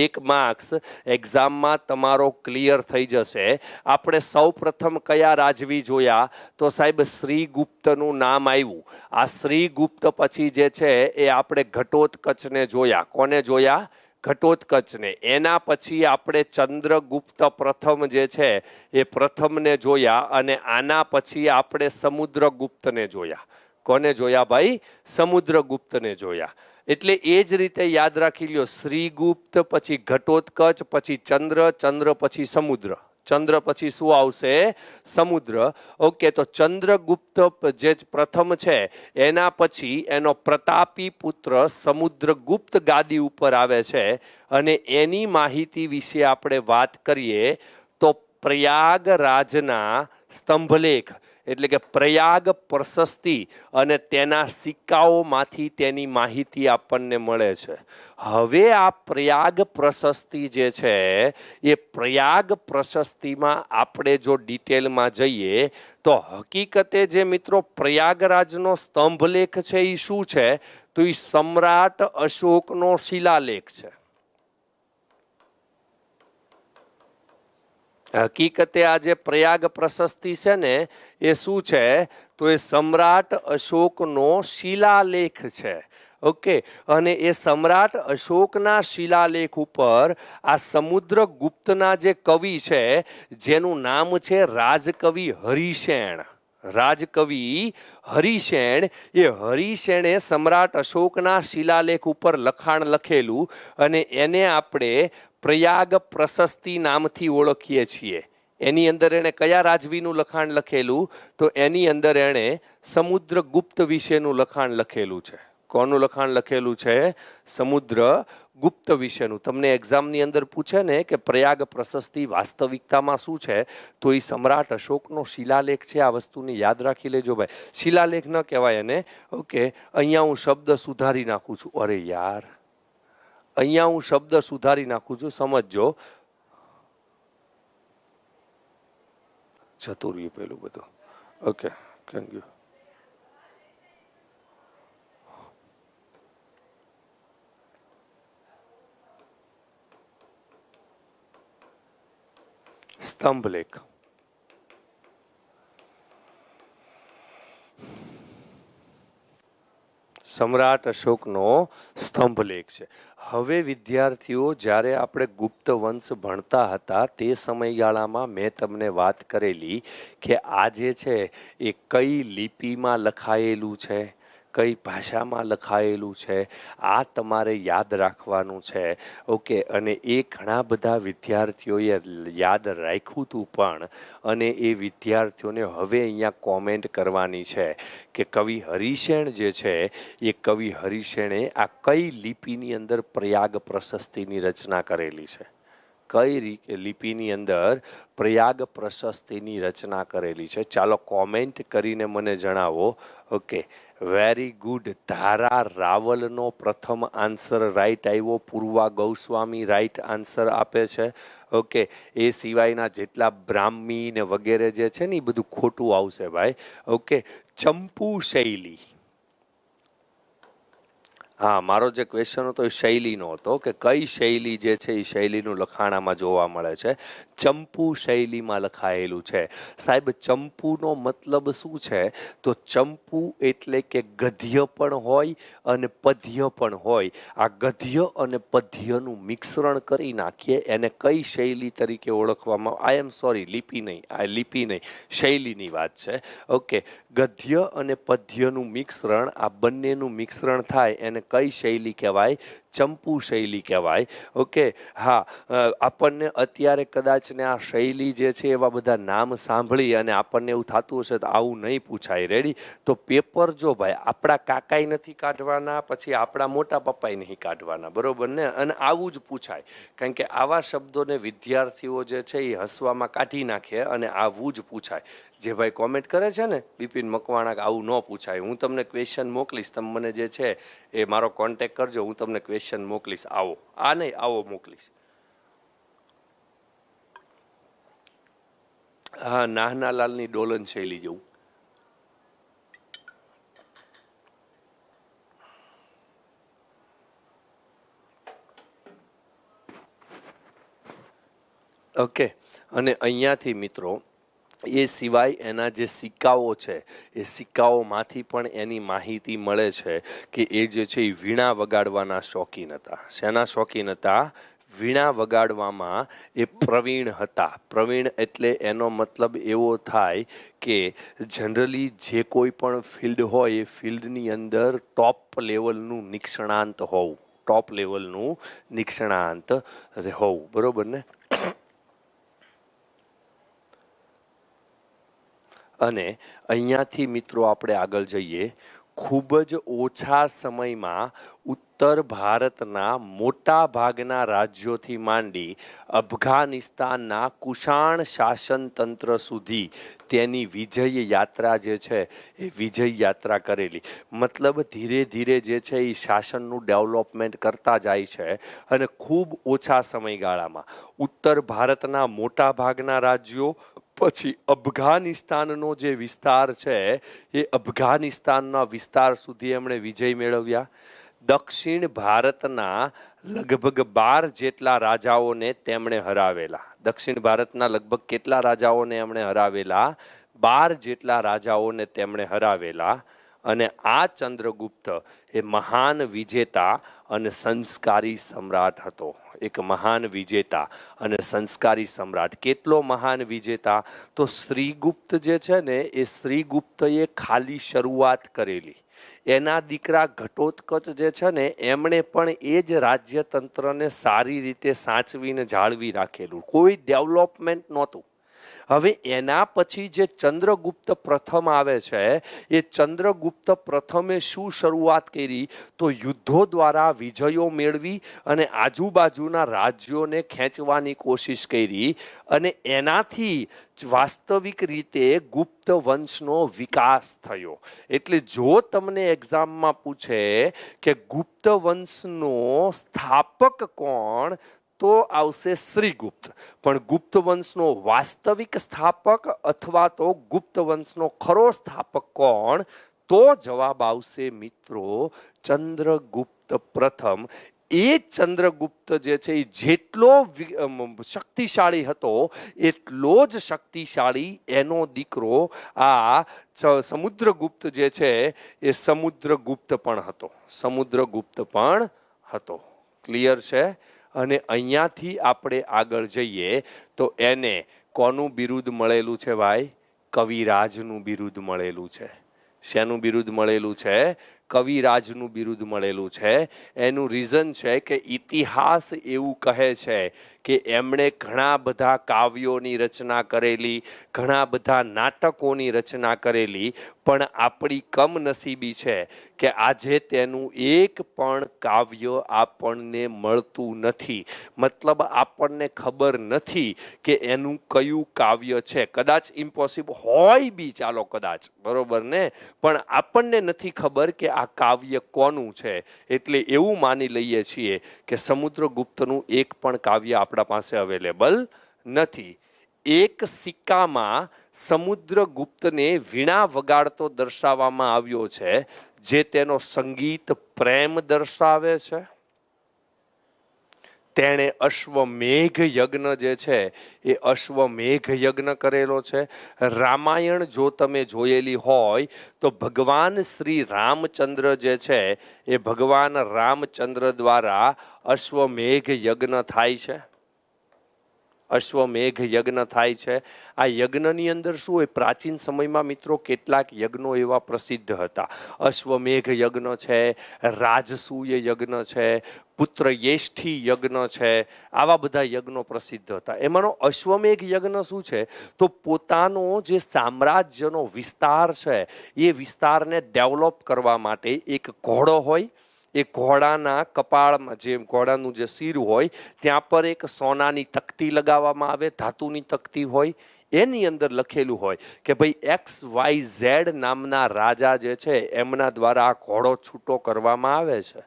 1 માર્ક્સ એક્ઝામમાં તમારો ક્લિયર થઈ જશે. આપણે સૌ પ્રથમ કયા રાજવી જોયા? તો સાહેબ શ્રીગુપ્તનું નામ આવ્યું. આ શ્રીગુપ્ત પછી જે છે એ આપણે ઘટોત્કચને જોયા. કોને જોયા? ઘટોત્કચને. એના પછી આપણે ચંદ્રગુપ્ત પ્રથમ જે છે એ પ્રથમને જોયા, અને આના પછી આપણે સમુદ્રગુપ્તને જોયા. કોને જોયા ભાઈ? સમુદ્રગુપ્તને જોયા. એટલે એ જ રીતે યાદ રાખી લ્યો, શ્રીગુપ્ત પછી ઘટોત્કચ પછી ચંદ્ર, ચંદ્ર પછી સમુદ્ર, ચંદ્ર પછી શું આવશે? સમુદ્ર. ઓકે, તો ચંદ્રગુપ્ત જે પ્રથમ છે એના પછી એનો પ્રતાપી પુત્ર સમુદ્રગુપ્ત ગાદી ઉપર આવે છે, અને એની માહિતી વિશે આપણે વાત કરીએ તો પ્રયાગરાજના સ્તંભલેખ એટલે કે પ્રયાગ પ્રશસ્તિ અને તેના સિક્કાઓમાંથી તેની માહિતી આપણને મળે છે. હવે આ પ્રયાગ પ્રશસ્તિ જે છે એ પ્રયાગ પ્રશસ્તિમાં આપણે જો ડિટેલમાં જઈએ તો હકીકતે જે મિત્રો પ્રયાગરાજનો સ્તંભલેખ છે એ શું છે? તો એ સમ્રાટ અશોકનો શિલાલેખ છે. હકીકતે આ જે પ્રયાગ પ્રશસ્તિ છે ને એ શું છે? તો એ સમ્રાટ અશોકનો શિલાલેખ છે. ઓકે, અને એ સમ્રાટ અશોકના શિલાલેખ ઉપર આ સમુદ્રગુપ્તના જે કવિ છે જેનું નામ છે રાજકવિ હરિસેન, રાજકવિ હરિસેન, એ હરિસેણે સમ્રાટ અશોકના શિલાલેખ ઉપર લખાણ લખેલું અને એને આપણે પ્રયાગ પ્રશસ્તિ નામથી ઓળખીએ છીએ. એની અંદર એણે કયા રાજવીનું લખાણ લખેલું? તો એની અંદર એણે સમુદ્રગુપ્ત વિશેનું લખાણ લખેલું છે. કોનું લખાણ લખેલું છે? સમુદ્રગુપ્ત વિશેનું. તમને એક્ઝામની અંદર પૂછે ને કે પ્રયાગ પ્રશસ્તિ વાસ્તવિકતામાં શું છે, તો એ સમ્રાટ અશોકનો શિલાલેખ છે. આ વસ્તુને યાદ રાખી લેજો ભાઈ. શિલાલેખ ન કહેવાય એને. ઓકે, અહીંયા હું શબ્દ સુધારી નાખું છું. અરે યાર, અહીંયા હું શબ્દ સુધારી નાખું છું, સમજજો. જતું રહ્યું પેલું બધું. Okay, thank you. સ્તંભલેખ. સમ્રાટ અશોકનો સ્તંભલેખ છે. હવે વિદ્યાર્થીઓ, જ્યારે આપણે ગુપ્ત વંશ ભણતા હતા તે સમયગાળામાં મેં તમને વાત કરેલી કે આ જે છે એ કઈ લિપિમાં લખાયેલું છે, કઈ ભાષામાં લખાયેલું છે, આ તમારે યાદ રાખવાનું છે. ઓકે, અને એ ઘણા બધા વિદ્યાર્થીઓએ યાદ રાખ્યું હતું પણ, અને એ વિદ્યાર્થીઓને હવે અહીંયા કોમેન્ટ કરવાની છે કે કવિ હરિસેન જે છે એ કવિ હરિસેણે આ કઈ લિપિની અંદર પ્રયાગ પ્રશસ્તિની રચના કરેલી છે. કઈ લિપિની અંદર પ્રયાગ પ્રશસ્તિની રચના કરેલી છે? ચાલો કોમેન્ટ કરીને મને જણાવો. Okay, very good. ધારા રાવલનો પ્રથમ આન્સર રાઈટ આવ્યો. પૂર્વા ગૌસ્વામી રાઈટ આન્સર આપે છે. ઓકે, એ સિવાયના જેટલા બ્રાહ્મી ને વગેરે જે છે ને એ બધું ખોટું આવશે ભાઈ. ઓકે, ચંપુ શૈલી. હા, મારો જે ક્વેશ્ચન હતો એ શૈલીનો હતો કે કઈ શૈલી જે છે એ શૈલીનું લખાણ આમાં જોવા મળે છે. ચંપુ શૈલીમાં લખાયેલું છે. સાહેબ, ચંપુનો મતલબ શું છે? તો ચંપુ એટલે કે ગદ્ય પણ હોય અને પદ્ય પણ હોય. આ ગદ્ય અને પદ્યનું મિશ્રણ કરી નાખીએ એને કઈ શૈલી તરીકે ઓળખવામાં? આઈ એમ સોરી, લિપિ નહીં, આ લિપિ નહીં, શૈલીની વાત છે. ઓકે, ગદ્ય અને પદ્યનું મિશ્રણ, આ બંનેનું મિશ્રણ થાય એને કઈ શૈલી કહેવાય? ચંપુ શૈલી કહેવાય. ઓકે, હા, આપણને અત્યારે કદાચ ને આ શૈલી જે છે એવા બધા નામ સાંભળી અને આપણને એવું થતું હશે તો આવું નહીં પૂછાય. રેડી? તો પેપર જો ભાઈ આપણા કાકાઈ નથી કાઢવાના, પછી આપણા મોટા પપ્પાએ નહીં કાઢવાના, બરોબર ને? અને આવું જ પૂછાય, કારણ કે આવા શબ્દોને વિદ્યાર્થીઓ જે છે એ હસવામાં કાઢી નાખે અને આવું જ પૂછાય. જે ભાઈ કોમેન્ટ કરે છે ને બિપિન મકવાણા કે આવું ન પૂછાય, હું તમને ક્વેશ્ચન મોકલીશ, તમે મને જે છે એ મારો કોન્ટેક કરજો, હું તમને ક્વેશ્ચન મોકલીશ. આવો, આ નહીં, આવો મોકલીશ. હા, નાહનાલાલની ડોલન શૈલી જેવું. ઓકે, અને અહીંયાથી મિત્રો એ સિવાય એના જે સિક્કાઓ છે એ સિક્કાઓમાંથી પણ એની માહિતી મળે છે કે એ જે છે એ વીણા વગાડવાના શોખીન હતા. શેના શોખીન હતા? વીણા વગાડવામાં એ પ્રવીણ હતા. પ્રવીણ એટલે એનો મતલબ એવો થાય કે જનરલી જે કોઈ પણ ફિલ્ડ હોય એ ફિલ્ડની અંદર ટોપ લેવલનું નિષ્ણાંત હોવું, ટોપ લેવલનું નિષ્ણાંત હોવું, બરોબર ને? અને અહીંયાથી મિત્રો આપણે આગળ જઈએ. ખૂબ જ ઓછા સમયમાં ઉત્તર ભારતના મોટા ભાગના રાજ્યોથી માંડી અફઘાનિસ્તાનના કુષાણ શાસન તંત્ર સુધી તેની વિજય યાત્રા જે છે એ વિજય યાત્રા કરેલી. મતલબ ધીરે ધીરે જે છે એ શાસનનું ડેવલપમેન્ટ કરતા જાય છે અને ખૂબ ઓછા સમયગાળામાં ઉત્તર ભારતના મોટા ભાગના રાજ્યો, પછી અફઘાનિસ્તાનનો જે વિસ્તાર છે એ અફઘાનિસ્તાનના વિસ્તાર સુધી એમણે વિજય મેળવ્યા. દક્ષિણ ભારતના લગભગ 12 જેટલા રાજાઓને તેમણે હરાવેલા. દક્ષિણ ભારતના લગભગ કેટલા રાજાઓને એમણે હરાવેલા? 12 જેટલા રાજાઓને તેમણે હરાવેલા. અને આ ચંદ્રગુપ્ત એ મહાન વિજેતા અને સંસ્કારી સમ્રાટ હતો. એક મહાન વિજેતા અને સંસ્કારી સમ્રાટ. કેટલો મહાન વિજેતા? તો શ્રીગુપ્ત જે છે ને એ શ્રીગુપ્તએ ખાલી શરૂઆત કરેલી. એના દીકરા ઘટોત્કચ જે છે ને એમણે પણ એ જ રાજ્યતંત્રને સારી રીતે સાચવીને જાળવી રાખેલું. કોઈ ડેવલપમેન્ટ નહોતું. હવે એના પછી જે ચંદ્રગુપ્ત પ્રથમ આવે છે એ ચંદ્રગુપ્ત પ્રથમે શું શરૂઆત કરી? તો યુદ્ધો દ્વારા વિજયો મેળવી અને આજુબાજુના રાજ્યોને ખેંચવાની કોશિશ કરી અને એનાથી વાસ્તવિક રીતે ગુપ્ત વંશનો વિકાસ થયો. એટલે જો તમને એક્ઝામમાં પૂછે કે ગુપ્ત વંશનો સ્થાપક કોણ, તો આવશે શ્રીગુપ્ત. પણ ગુપ્ત વંશનો વાસ્તવિક સ્થાપક અથવા તો ગુપ્ત વંશનો ખરો સ્થાપક કોણ? તો જવાબ આવશે મિત્રો ચંદ્રગુપ્ત પ્રથમ. એ ચંદ્રગુપ્ત જે છે એ જેટલો શક્તિશાળી હતો એટલો જ શક્તિશાળી એનો દીકરો આ સમુદ્રગુપ્ત જે છે એ સમુદ્રગુપ્ત પણ હતો. સમુદ્રગુપ્ત પણ હતો. ક્લિયર છે? અને અહીંયાથી આપણે આગળ જઈએ તો એને કોનું બિરુદ મળેલું છે ભાઈ? કવિરાજનું બિરુદ મળેલું છે. શેનું બિરુદ મળેલું છે? કવિરાજનું બિરુદ મળેલું છે. એનું રીઝન છે કે ઇતિહાસ એવું કહે છે કે એમણે ઘણા બધા કાવ્યોની રચના કરેલી, ઘણા બધા નાટકોની રચના કરેલી, પણ આપણી કમનસીબી છે કે આજે તેનું એક પણ કાવ્ય આપણને મળતું નથી. મતલબ આપણને ખબર નથી કે એનું કયું કાવ્ય છે. કદાચ ઇમ્પોસિબલ હોય બી, ચાલો કદાચ, બરોબર ને, પણ આપણને નથી ખબર કે આ કાવ્ય કોનું છે. એટલે એવું માની લઈએ છીએ કે સમુદ્રગુપ્તનું એક પણ કાવ્ય આપણા પાસે અવેલેબલ નથી. એક સિક્કામાં સમુદ્રગુપ્તને વીણા વગાડતો દર્શાવવામાં આવ્યો છે, જે તેનો સંગીત પ્રેમ દર્શાવે છે. તેણે અશ્વમેઘ યજ્ઞ જે છે એ અશ્વમેઘ યજ્ઞ કરેલો છે. રામાયણ જો તમે જોયેલી હોય તો ભગવાન શ્રી રામચંદ્ર જે છે એ ભગવાન રામચંદ્ર દ્વારા અશ્વમેઘ યજ્ઞ થાય છે. અશ્વમેઘ યજ્ઞ થાય છે. આ યજ્ઞની અંદર શું હોય? પ્રાચીન સમયમાં મિત્રો કેટલાક યજ્ઞો એવા પ્રસિદ્ધ હતા. અશ્વમેઘ યજ્ઞ છે, રાજસૂય યજ્ઞ છે, પુત્રયેષ્ઠી યજ્ઞ છે. આવા બધા યજ્ઞો પ્રસિદ્ધ હતા. એમાંનો અશ્વમેઘ યજ્ઞ શું છે? તો પોતાનો જે સામ્રાજ્યનો વિસ્તાર છે એ વિસ્તારને ડેવલપ કરવા માટે એક ઘોડો હોય, એ ઘોડાના કપાળમાં, જે ઘોડાનું જે શિર હોય ત્યાં પર એક સોનાની તકતી લગાવવામાં આવે, ધાતુની તકતી હોય. એની અંદર લખેલું હોય કે ભાઈ XYZ નામના રાજા જે છે એમના દ્વારા આ ઘોડો છૂટો કરવામાં આવે છે.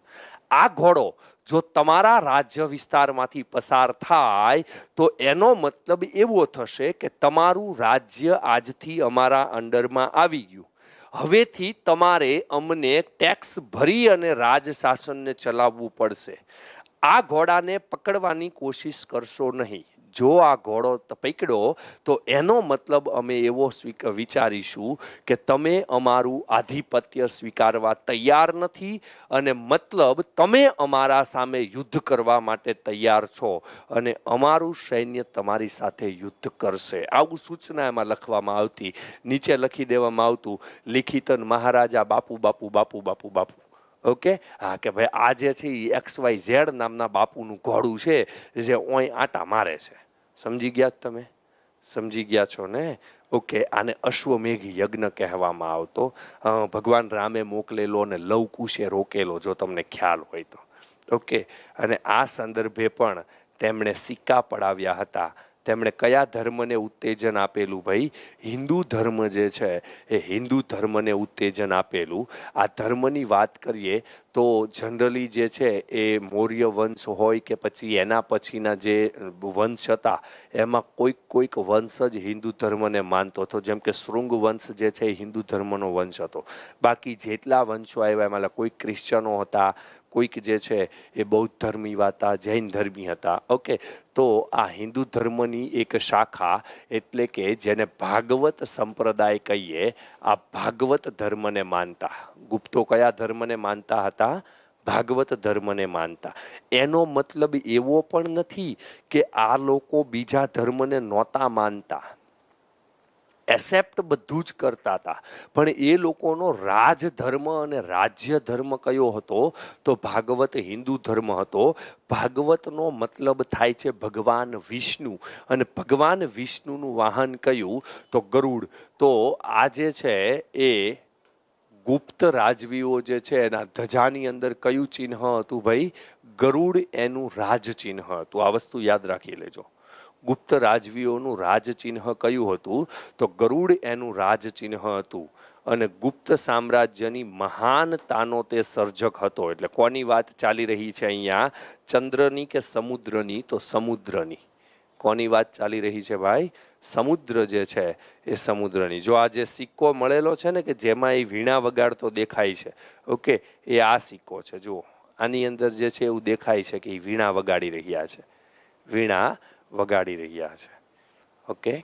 આ ઘોડો જો તમારા રાજ્ય વિસ્તારમાંથી પસાર થાય તો એનો મતલબ એવો થશે કે તમારું રાજ્ય આજથી અમારા અંડરમાં આવી ગયું. હવેથી તમારે અમને ટેક્સ ભરી અને રાજ શાસનને ચલાવવું પડશે. આ ઘોડાને પકડવાની કોશિશ કરશો નહીં. જો આ ઘોડો પકડ્યો તો એનો મતલબ અમે એવો વિચારીશું કે તમે અમારું આધિપત્ય સ્વીકારવા તૈયાર નથી અને મતલબ તમે અમારા સામે યુદ્ધ કરવા માટે તૈયાર છો અને અમારું સૈન્ય તમારી સાથે યુદ્ધ કરશે. આવું સૂચના એમાં લખવામાં આવતી. નીચે લખી દેવામાં આવતું, લિખિતન મહારાજા બાપુ બાપુ બાપુ બાપુ બાપુ. ઓકે, હા, કે ભાઈ આ જે છે એ XYZ નામના બાપુનું ઘોડું છે જે ઓય આટા મારે છે. સમજી ગયા તમે? સમજી ગયા છો ને? ઓકે, આને અશ્વમેઘ યજ્ઞ કહેવામાં આવતો. ભગવાન રામે મોકલેલો અને લવકુશે રોકેલો, જો તમને ખ્યાલ હોય તો. ઓકે, અને આ સંદર્ભે પણ તેમણે સિક્કા પડાવ્યા હતા. તેમણે કયા ધર્મને ઉત્તેજન આપેલું ભાઈ? હિન્દુ ધર્મ જે છે એ હિન્દુ ધર્મને ઉત્તેજન આપેલું. આ ધર્મની વાત કરીએ તો જનરલી જે છે એ મૌર્ય વંશ હોય કે પછી એના પછીના જે વંશ હતા એમાં કોઈક વંશ જ હિન્દુ ધર્મને માનતો હતો. જેમ કે શૃંગ વંશ જે છે એ હિન્દુ ધર્મનો વંશ હતો. બાકી જેટલા વંશો આવ્યા એમાં કોઈ ક્રિશ્ચનો હતા, કોઈક જે છે એ બૌદ્ધ ધર્મી હતા, જૈન ધર્મી હતા. ઓકે, તો આ હિન્દુ ધર્મની એક શાખા એટલે કે જેને ભાગવત સંપ્રદાય કહીએ, આ ભાગવત ધર્મને માનતા. ગુપ્તો કયા ધર્મને માનતા હતા? ભાગવત ધર્મને માનતા. એનો મતલબ એવો પણ નથી કે આ લોકો બીજા ધર્મને નહોતા માનતા, એસેપ્ટ બધું જ કરતા હતા, પણ એ લોકોનો રાજધર્મ અને રાજ્ય ધર્મ કયો હતો? તો ભાગવત હિન્દુ ધર્મ હતો. ભાગવતનો મતલબ થાય છે ભગવાન વિષ્ણુ, અને ભગવાન વિષ્ણુનું વાહન કયું? તો ગરુડ. તો આ જે છે એ ગુપ્ત રાજવીઓ જે છે એના ધજાની અંદર કયું ચિહ્ન હતું ભાઈ? ગરુડ એનું રાજ ચિહ્ન હતું. આ વસ્તુ યાદ રાખી લેજો. ગુપ્ત રાજવીઓનું રાજ ચિહ્ન કયું હતું? તો ગરુડ એનું રાજ ચિહ્ન હતું. અને ગુપ્ત સામ્રાજ્યની મહાનતાનો તે સર્જક હતો. એટલે કોની વાત ચાલી રહી છે અહીંયા? ચંદ્રની કે સમુદ્રની? તો સમુદ્રની. કોની વાત ચાલી રહી છે ભાઈ? સમુદ્ર જે છે એ સમુદ્રની. જો આ જે સિક્કો મળેલો છે ને કે જેમાં એ વીણા વગાડતો દેખાય છે, ઓકે, એ આ સિક્કો છે. જુઓ, આની અંદર જે છે એવું દેખાય છે કે એ વીણા વગાડી રહ્યા છે, વીણા વગાડી રહ્યા છે. ઓકે,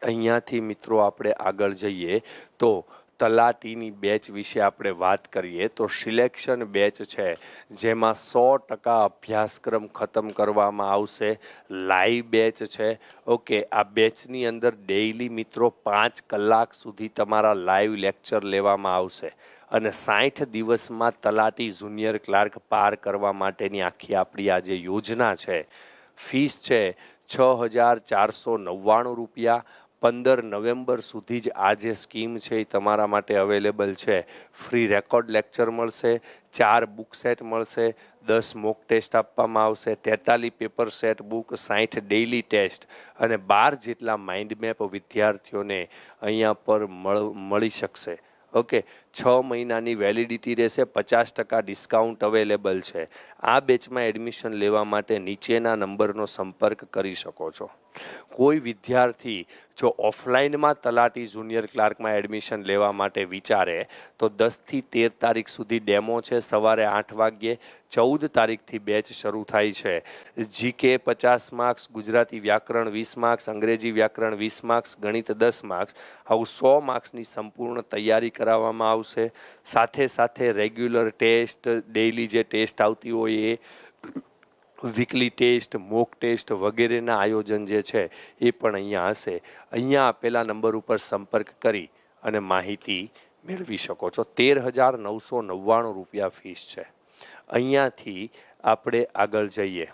અહીંયાથી મિત્રો આપણે આગળ જઈએ તો તલાટીની બેચ વિશે આપણે વાત કરીએ તો સિલેક્શન બેચ છે જેમાં 100% અભ્યાસક્રમ ખતમ કરવામાં આવશે. લાઈવ બેચ છે. ઓકે, આ બેચની અંદર ડેઈલી મિત્રો 5 કલાક સુધી તમારા લાઈવ લેક્ચર લેવામાં આવશે અને 60 દિવસમાં તલાટી જુનિયર ક્લાર્ક પાર કરવા માટેની આખી આપણી આ જે યોજના છે. ફીસ છે 6,499 રૂપિયા. 15 નવેમ્બર સુધી જ આ જે સ્કીમ છે એ તમારા માટે અવેલેબલ છે. ફ્રી રેકોર્ડ લેક્ચર મળશે, 4 બુક સેટ મળશે, 10 મોક ટેસ્ટ આપવામાં આવશે, 43 paper set book, 60 daily test અને 12 જેટલા માઇન્ડ મેપ વિદ્યાર્થીઓને અહીંયા પર મળી શકશે. ઓકે, 6 મહિનાની વેલિડિટી રહેશે, 50% ડિસ્કાઉન્ટ અવેલેબલ છે. આ બેચમાં એડમિશન લેવા માટે નીચેના નંબરનો સંપર્ક કરી શકો છો. કોઈ વિદ્યાર્થી જો ઓફલાઈનમાં તલાટી જુનિયર ક્લાર્કમાં એડમિશન લેવા માટે વિચારે તો 10 થી 13 તારીખ સુધી ડેમો છે, સવારે 8 વાગ્યે. 14 તારીખથી બેચ શરૂ થાય છે. જીકે 50 માર્ક્સ, ગુજરાતી વ્યાકરણ 20 માર્ક્સ, અંગ્રેજી વ્યાકરણ 20 માર્ક્સ, ગણિત 10 માર્ક્સ, આવું 100 માર્ક્સની સંપૂર્ણ તૈયારી કરાવવામાં આવશે. સાથે સાથે રેગ્યુલર ટેસ્ટ, ડેઇલી જે ટેસ્ટ આવતી હોય એ, વીકલી ટેસ્ટ, મોક ટેસ્ટ વગેરેના આયોજન જે છે એ પણ અહીંયા હશે. અહીંયા આપેલા નંબર ઉપર સંપર્ક કરી અને માહિતી મેળવી શકો છો. 13,999 રૂપિયા ફીસ છે. અહીંયાથી આપણે આગળ જઈએ.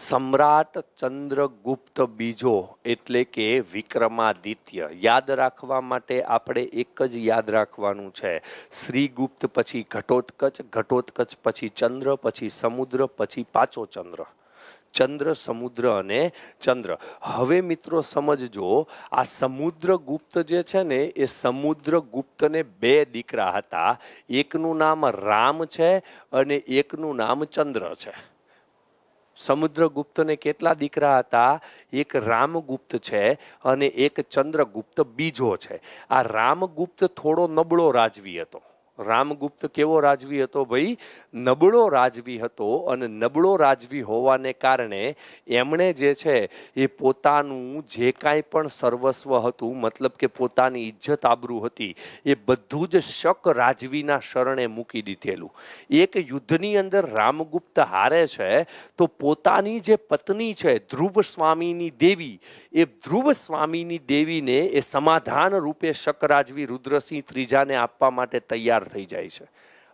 સમ્રાટ ચંદ્રગુપ્ત બીજો એટલે કે વિક્રમાદિત્ય. યાદ રાખવા માટે આપણે એક જ યાદ રાખવાનું છે. શ્રીગુપ્ત પછી ઘટોત્કચ, ઘટોત્કચ પછી ચંદ્ર, પછી સમુદ્ર, પછી પાછો ચંદ્ર. ચંદ્ર, સમુદ્ર અને ચંદ્ર. હવે મિત્રો સમજજો, આ સમુદ્રગુપ્ત જે છે ને એ સમુદ્રગુપ્તને 2 દીકરા હતા. એકનું નામ રામ છે અને એકનું નામ ચંદ્ર છે. સમુદ્રગુપ્તને કેટલા દીકરા હતા? એક રામગુપ્ત છે અને એક ચંદ્રગુપ્ત બીજો છે. આ રામગુપ્ત થોડો નબળો રાજવી હતો. રામગુપ્ત કેવો રાજવી હતો ભાઈ? નબળો રાજવી હતો. અને નબળો રાજવી હોવાને કારણે એમણે જે છે એ પોતાનું જે કાંઈ પણ સર્વસ્વ હતું, મતલબ કે પોતાની ઇજ્જત આબરૂ હતી, એ બધું જ શક રાજવીના શરણે મૂકી દીધેલું. એક યુદ્ધની અંદર રામગુપ્ત હારે છે તો પોતાની જે પત્ની છે ધ્રુવ સ્વામીની દેવી, એ ધ્રુવ સ્વામીની દેવીને એ સમાધાન રૂપે શક રાજવી રુદ્રસિંહ ત્રીજાને આપવા માટે તૈયાર થઈ જાય છે.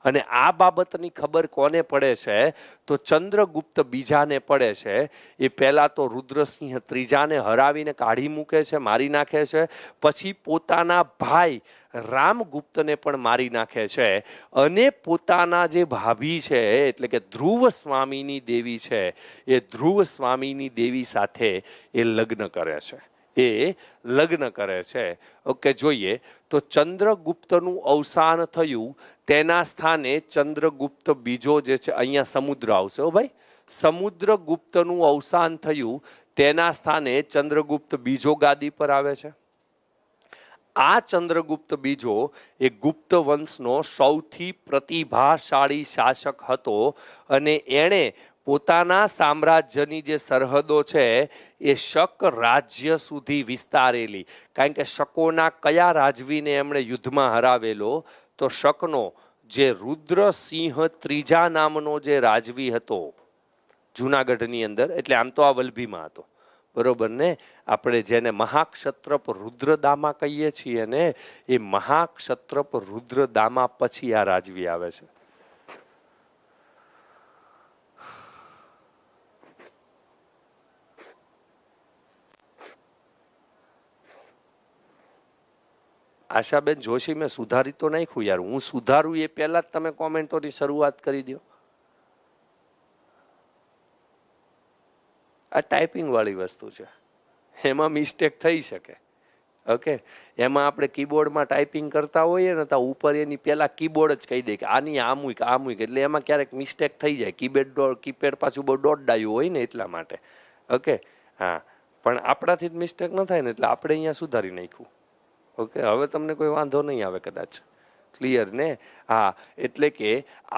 અને આ બાબતની ખબર કોને પડે છે? તો ચંદ્રગુપ્ત બીજાને પડે છે. એ પહેલા તો રુદ્રસિંહ ત્રીજાને હરાવીને કાઢી મૂકે છે, મારી નાખે છે. પછી પોતાના ભાઈ રામગુપ્તને પણ મારી નાખે છે અને પોતાના જે ભાભી છે એટલે કે ધ્રુવ સ્વામીની દેવી છે, એ ધ્રુવ સ્વામીની દેવી સાથે એ લગ્ન કરે છે. એ લગ્ન કરે છે. ઓકે, જોઈએ તો ચંદ્રગુપ્તનું અવસાન થયું, તેના સ્થાને ચંદ્રગુપ્ત બીજો જે છે, અહીંયા સમુદ્ર આવશે હો ભાઈ. સમુદ્રગુપ્તનું અવસાન થયું, તેના સ્થાને ચંદ્રગુપ્ત બીજો ગાદી પર આવે છે. આ ચંદ્રગુપ્ત બીજો એ ગુપ્ત વંશનો સૌથી પ્રતિભાશાળી શાસક હતો અને એણે પોતાના સામ્રાજ્યની જે સરહદો છે એ શક રાજ્ય સુધી વિસ્તારેલી. કારણ કે શકોના કયા રાજવીને એમણે યુદ્ધમાં હરાવેલો? તો શકનો જે રુદ્રસિંહ ત્રીજા નામનો જે રાજવી હતો જુનાગઢની અંદર, એટલે આમ તો આ વલભીમાં હતો, બરોબર ને? આપણે જેને મહાક્ષત્રપ રુદ્રદામા કહીએ છીએ ને, એ મહાક્ષત્રપ રુદ્રદામા પછી આ રાજવી આવે છે. આશાબેન જોશી, મેં સુધારી તો નાખ્યું યાર. હું સુધારું એ પહેલા જ તમે કોમેન્ટોની શરૂઆત કરી દો. આ ટાઈપિંગ વાળી વસ્તુ છે, એમાં મિસ્ટેક થઈ શકે. ઓકે, એમાં આપણે કીબોર્ડમાં ટાઈપિંગ કરતા હોઈએ ને તો ઉપર એની પહેલાં કીબોર્ડ જ કહી દે કે આની આ મૂક, એટલે એમાં ક્યારેક મિસ્ટેક થઈ જાય. કીપેડ પાછું બહુ દોડાયું હોય ને એટલા માટે. ઓકે, હા, પણ આપણાથી જ મિસ્ટેક ન થાય ને એટલે આપણે અહીંયા સુધારી નાખ્યું. ઓકે, હવે તમને કોઈ વાંધો નહીં આવે કદાચ. ક્લિયર ને? હા, એટલે કે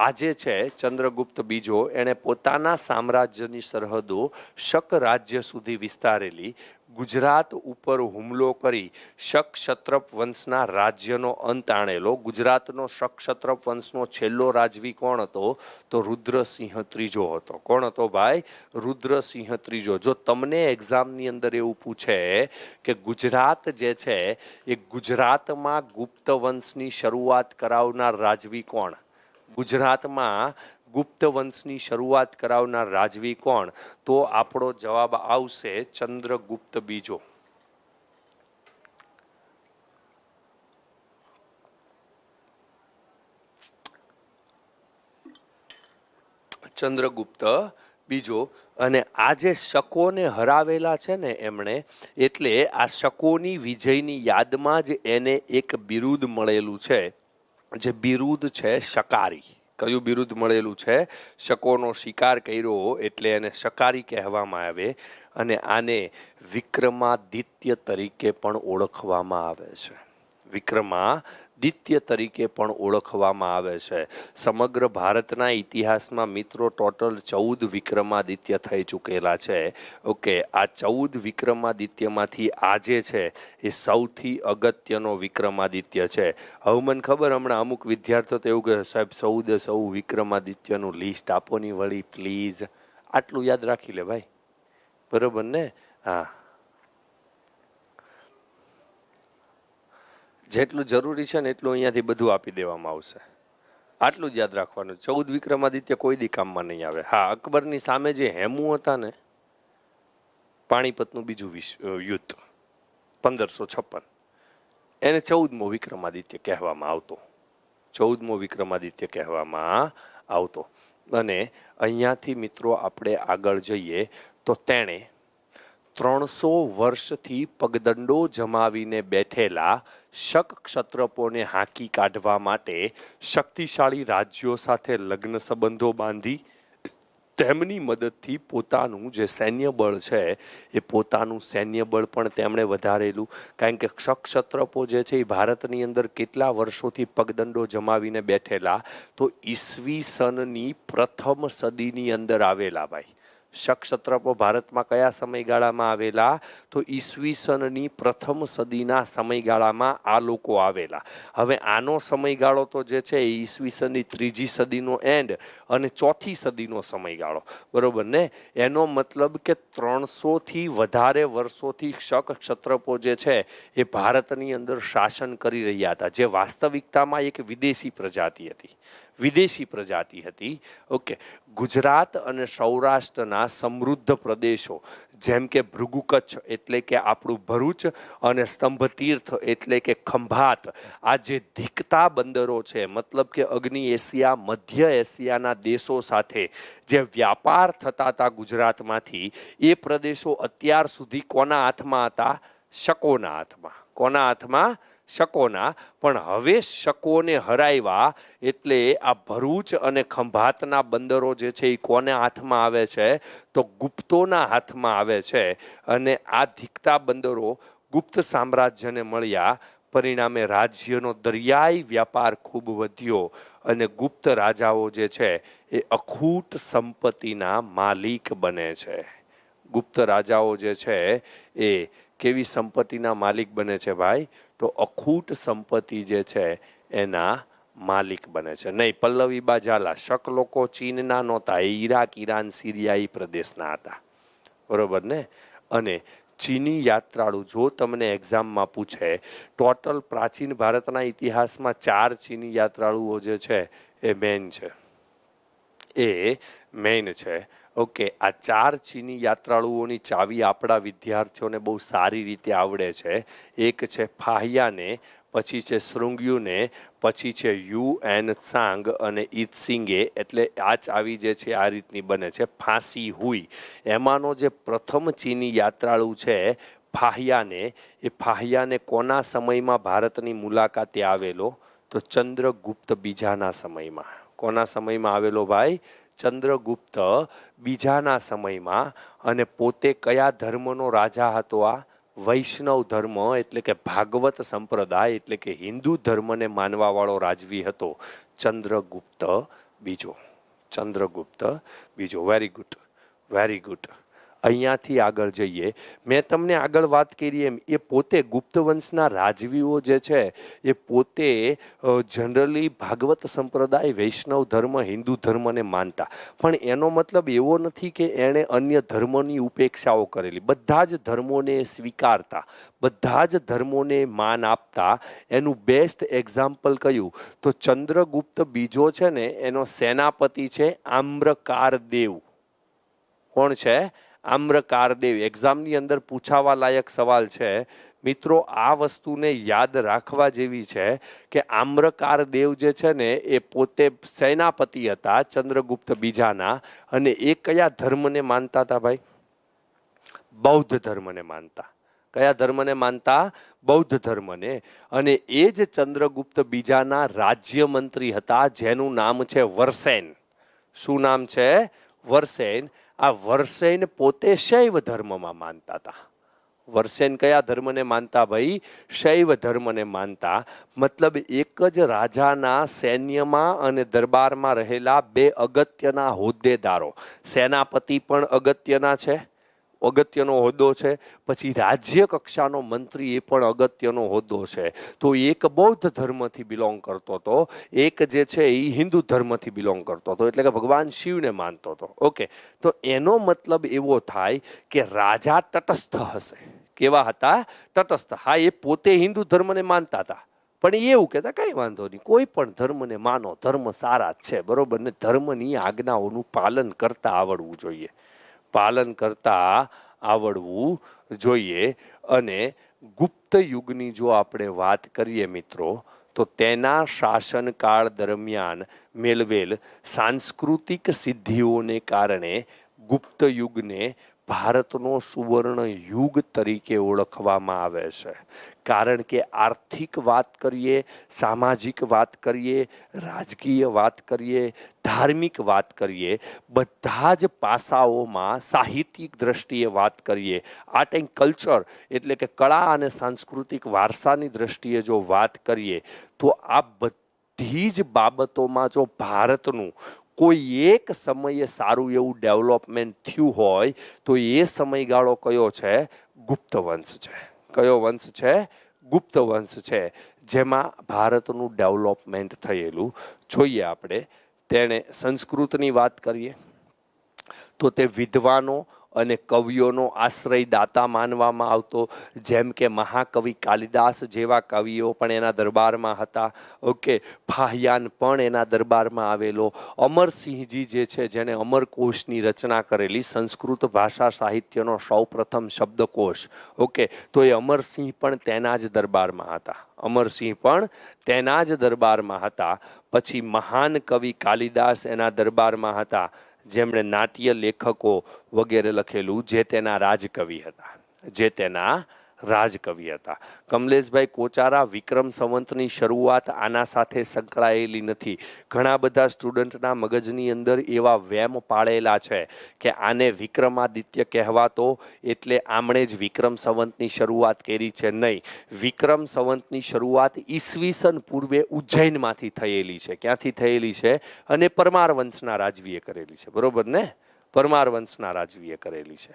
આજે છે ચંદ્રગુપ્ત બીજો, એણે પોતાના સામ્રાજ્યની સરહદો શક રાજ્ય સુધી વિસ્તારેલી. ગુજરાત ઉપર હુમલો કરી શક ક્ષત્રપ વંશના રાજ્યનો અંત આણેલો. ગુજરાતનો શક ક્ષત્રપ વંશનો છેલ્લો રાજવી કોણ હતો? તો રુદ્રસિંહ ત્રીજો હતો. કોણ હતો ભાઈ? રુદ્રસિંહ ત્રીજો. જો તમને એક્ઝામની અંદર એવું પૂછે કે ગુજરાત જે છે એ ગુજરાતમાં ગુપ્ત વંશની શરૂઆત કરાવનાર રાજવી કોણ? ગુજરાતમાં ગુપ્ત વંશની શરૂઆત કરાવનાર રાજવી કોણ? તો આપણો જવાબ આવશે ચંદ્રગુપ્ત બીજો. ચંદ્રગુપ્ત બીજો. અને આ જે શકોને હરાવેલા છે ને એમણે, એટલે આ શકોની વિજયની યાદમાં જ એને એક બિરુદ મળેલું છે, જે બિરુદ છે શકારી. કયું બિરુદ મળેલું છે? શકોનો શિકાર કર્યો એટલે એને શકારી કહેવામાં આવે. અને આને વિક્રમાદિત્ય તરીકે પણ ઓળખવામાં આવે છે. વિક્રમાદિત્ય તરીકે પણ ઓળખવામાં આવે છે. સમગ્ર ભારતના ઇતિહાસમાં મિત્રો ટોટલ 14 વિક્રમાદિત્ય થઈ ચૂકેલા છે. ઓકે, આ 14 વિક્રમાદિત્યમાંથી આજે છે એ સૌથી અગત્યનો વિક્રમાદિત્ય છે. હવે મને ખબર, હમણાં અમુક વિદ્યાર્થીઓ તો એવું કહે, સાહેબ 14 વિક્રમાદિત્યનું લિસ્ટ આપો ની વળી પ્લીઝ. આટલું યાદ રાખી લે ભાઈ, બરોબર ને? હા, જેટલું જરૂરી છે ને એટલું અહીંયાથી બધું આપી દેવામાં આવશે. આટલું જ યાદ રાખવાનું. 14 વિક્રમાદિત્ય કોઈ દી કામમાં નહીં આવે. હા, અકબરની સામે જે હેમુ હતા ને, પાણીપતનું બીજું યુદ્ધ 1556, એને 14મો વિક્રમાદિત્ય કહેવામાં આવતો. 14મો વિક્રમાદિત્ય કહેવામાં આવતો. અને અહીંયાથી મિત્રો આપણે આગળ જઈએ તો તેણે 300 વર્ષથી પગદંડો જમાવીને બેઠેલા શક ક્ષત્રપોને હાંકી કાઢવા માટે શક્તિશાળી રાજ્યો સાથે લગ્ન સંબંધો બાંધી તેમની મદદથી પોતાનું જે સૈન્ય બળ છે એ પોતાનું સૈન્ય બળ પણ તેમણે વધારેલું. કારણ કે શક ક્ષત્રપો જે છે એ ભારતની અંદર કેટલા વર્ષોથી પગદંડો જમાવીને બેઠેલા? તો ઈસવી સનની પ્રથમ સદીની અંદર આવેલા ભાઈ. શક ક્ષત્રપો ભારતમાં કયા સમયગાળામાં આવેલા? તો ઈસવીસનની પ્રથમ સદીના સમયગાળામાં આ લોકો આવેલા. હવે આનો સમયગાળો તો જે છે એ ઈસવીસનની 3જી સદીનો એન્ડ અને 4થી સદીનો સમયગાળો, બરોબર ને? એનો મતલબ કે 300થી વધારે વર્ષોથી શક ક્ષત્રપો જે છે એ ભારતની અંદર શાસન કરી રહ્યા હતા, જે વાસ્તવિકતામાં એક વિદેશી પ્રજાતિ હતી. ઓકે, ગુજરાત અને સૌરાષ્ટ્રના સમૃદ્ધ પ્રદેશો જેમ કે ભૃગુ કચ્છ એટલે કે આપણું ભરૂચ અને સ્તંભ તીર્થ એટલે કે ખંભાત, આ જે ધીકતા બંદરો છે, મતલબ કે અગ્નિ એશિયા, મધ્ય એશિયાના દેશો સાથે જે વ્યાપાર થતા હતા ગુજરાતમાંથી, એ પ્રદેશો અત્યાર સુધી કોના હાથમાં હતા? શકોના હાથમાં. કોના હાથમાં? શકોના. પણ હવે શકોને હરાવ્યા એટલે આ ભરૂચ અને ખંભાતના બંદરો જે છે એ કોના હાથમાં આવે છે? તો ગુપ્તોના હાથમાં આવે છે. અને આ ધીકતા બંદરો ગુપ્ત સામ્રાજ્યને મળ્યા પરિણામે રાજ્યનો દરિયાઈ વ્યાપાર ખૂબ વધ્યો અને ગુપ્ત રાજાઓ જે છે એ અખૂટ સંપત્તિના માલિક બને છે. ગુપ્ત રાજાઓ જે છે એ કેવી સંપત્તિના માલિક બને છે ભાઈ? તો અખૂટ સંપત્તિ જે છે એના માલિક બને છે. નહીં, પલ્લવી બાજાલા શક લોકો ચીનના નહોતા, એ ઈરાક, ઈરાન, સિરિયા એ પ્રદેશના હતા, બરોબર ને? અને ચીની યાત્રાળુ, જો તમને એક્ઝામમાં પૂછે, ટોટલ પ્રાચીન ભારતના ઇતિહાસમાં 4 ચીની યાત્રાળુઓ જે છે એ મેઇન છે, એ મેઇન છે. ઓકે, આ 4 ચીની યાત્રાળુઓની ચાવી આપણા વિદ્યાર્થીઓને બહુ સારી રીતે આવડે છે. એક છે ફાહિયાને, પછી છે શૃંગ્યુને, પછી છે યુ એન ત્સાંગ અને ઈત્સિંગે. એટલે આ ચાવી જે છે આ રીતની બને છે, ફાંસી હુઈ. એમાંનો જે પ્રથમ ચીની યાત્રાળુ છે ફાહિયાને, એ ફાહિયાને કોના સમયમાં ભારતની મુલાકાતે આવેલો? તો ચંદ્રગુપ્ત બીજાના સમયમાં. કોના સમયમાં આવેલો ભાઈ? ચંદ્રગુપ્ત બીજાના સમયમાં. અને પોતે કયા ધર્મનો રાજા હતો? આ વૈષ્ણવ ધર્મ એટલે કે ભાગવત સંપ્રદાય એટલે કે હિન્દુ ધર્મને માનવાવાળો રાજવી હતો ચંદ્રગુપ્ત બીજો. ચંદ્રગુપ્ત બીજો. Very good, very good. અહીંયાથી આગળ જઈએ. મેં તમને આગળ વાત કરી એમ, એ પોતે ગુપ્ત વંશના રાજવીઓ જે છે એ પોતે જનરલી ભાગવત સંપ્રદાય, વૈષ્ણવ ધર્મ, હિન્દુ ધર્મને માનતા. પણ એનો મતલબ એવો નથી કે એણે અન્ય ધર્મોની ઉપેક્ષાઓ કરેલી. બધા જ ધર્મોને સ્વીકારતા, બધા જ ધર્મોને માન આપતા. એનું બેસ્ટ એક્ઝામ્પલ કયું? તો ચંદ્રગુપ્ત બીજો છે ને, એનો સેનાપતિ છે આમ્રકાર દેવ. કોણ છે? આમ્રકાર દેવ. એક્ઝામની અંદર પૂછાવા લાયક સવાલ છે મિત્રો. આ વસ્તુને યાદ રાખવા જેવી છે કે આમ્રકાર દેવ જે છે ને એ પોતે સેનાપતિ હતા ચંદ્રગુપ્ત બીજાના. અને એ કયા ધર્મને માનતા હતા ભાઈ? બૌદ્ધ ધર્મને માનતા. કયા ધર્મને માનતા? બૌદ્ધ ધર્મને. અને એ જ ચંદ્રગુપ્ત બીજાના રાજ્યમંત્રી હતા જેનું નામ છે વરસેન. શું નામ છે? વરસેન. આ વરસેન પોતે શૈવ ધર્મમાં માનતા હતા. વરસેન કયા ધર્મને માનતા ભાઈ? શૈવ ધર્મને માનતા. મતલબ એક જ રાજાના સૈન્યમાં અને દરબારમાં રહેલા 2 અગત્યના હોદ્દેદારો. સેનાપતિ પણ અગત્યના છે, અગત્યનો હોદ્દો છે. પછી રાજ્ય કક્ષાનો મંત્રી, એ પણ અગત્યનો હોદ્દો છે. તો એક બૌદ્ધ ધર્મથી બિલોંગ કરતો હતો, એક જે છે એ હિન્દુ ધર્મથી બિલોંગ કરતો હતો, એટલે કે ભગવાન શિવને માનતો હતો. ઓકે, તો એનો મતલબ એવો થાય કે રાજા તટસ્થ હશે. કેવા હતા? તટસ્થ. હા, એ પોતે હિન્દુ ધર્મને માનતા હતા, પણ એવું કહેતા કંઈ વાંધો નહીં, કોઈ પણ ધર્મને માનો, ધર્મ સારા જ છે, બરોબર ને? ધર્મની આજ્ઞાઓનું પાલન કરતા આવડવું જોઈએ, પાલન કરતા આવડવું જોઈએ. અને ગુપ્ત યુગની જો આપણે વાત કરીએ મિત્રો, તો તેના શાસનકાળ દરમિયાન મેળવેલ સાંસ્કૃતિક સિદ્ધિઓને કારણે ગુપ્ત યુગને ભારતનો સુવર્ણ યુગ તરીકે ઓળખવામાં આવે છે. કારણ કે આર્થિક વાત કરીએ, સામાજિક વાત કરીએ, રાજકીય વાત કરીએ, ધાર્મિક વાત કરીએ, બધા જ પાસાઓમાં, સાહિત્યિક દ્રષ્ટિએ વાત કરીએ, આર્ટ એન્ડ કલ્ચર એટલે કે કળા અને સાંસ્કૃતિક વારસાની દ્રષ્ટિએ જો વાત કરીએ, તો આ બધી જ બાબતોમાં જો ભારતનું કોઈ એક સમયે સારું એવું ડેવલપમેન્ટ થયું હોય તો એ સમયગાળો કયો છે? ગુપ્ત વંશ છે. કયો વંશ છે? ગુપ્ત વંશ છે, જેમાં ભારતનું ડેવલપમેન્ટ થયેલું જોઈએ આપણે. તેણે સંસ્કૃતની વાત કરીએ તો તે વિદ્વાનો અને કવિઓનો આશ્રયદાતા માનવામાં આવતો. જેમ કે મહાકવિ કાલિદાસ જેવા કવિઓ પણ એના દરબારમાં હતા. ઓકે, ફાહિયાન પણ એના દરબારમાં આવેલો. અમરસિંહજી જે છે, જેણે અમરકોશની રચના કરેલી, સંસ્કૃત ભાષા સાહિત્યનો સૌપ્રથમ શબ્દકોશ. ઓકે, તો એ અમરસિંહ પણ તેના જ દરબારમાં હતા. અમરસિંહ પણ તેના જ દરબારમાં હતા. પછી મહાન કવિ કાલિદાસ એના દરબારમાં હતા, જેમણે નાટ્ય લેખકો વગેરે લખેલું, જે તેના રાજકવિ હતા, જે તેના રાજકવિ હતા. કમલેશભાઈ કોચારા વિક્રમ સંવંતની શરૂઆત આના સાથે સંકળાયેલી નથી. ઘણા બધા સ્ટુડન્ટના મગજની અંદર એવા વેમ પાળેલા છે કે આને વિક્રમાદિત્ય કહેવાતો એટલે આમણે જ વિક્રમ સંવંતની શરૂઆત કરી છે. નહીં, વિક્રમ સંવંતની શરૂઆત ઈસવીસન પૂર્વે ઉજ્જૈનમાંથી થયેલી છે. ક્યાંથી થયેલી છે? અને પરમાર વંશના રાજવીએ કરેલી છે. બરોબર ને? પરમાર વંશના રાજવીએ કરેલી છે.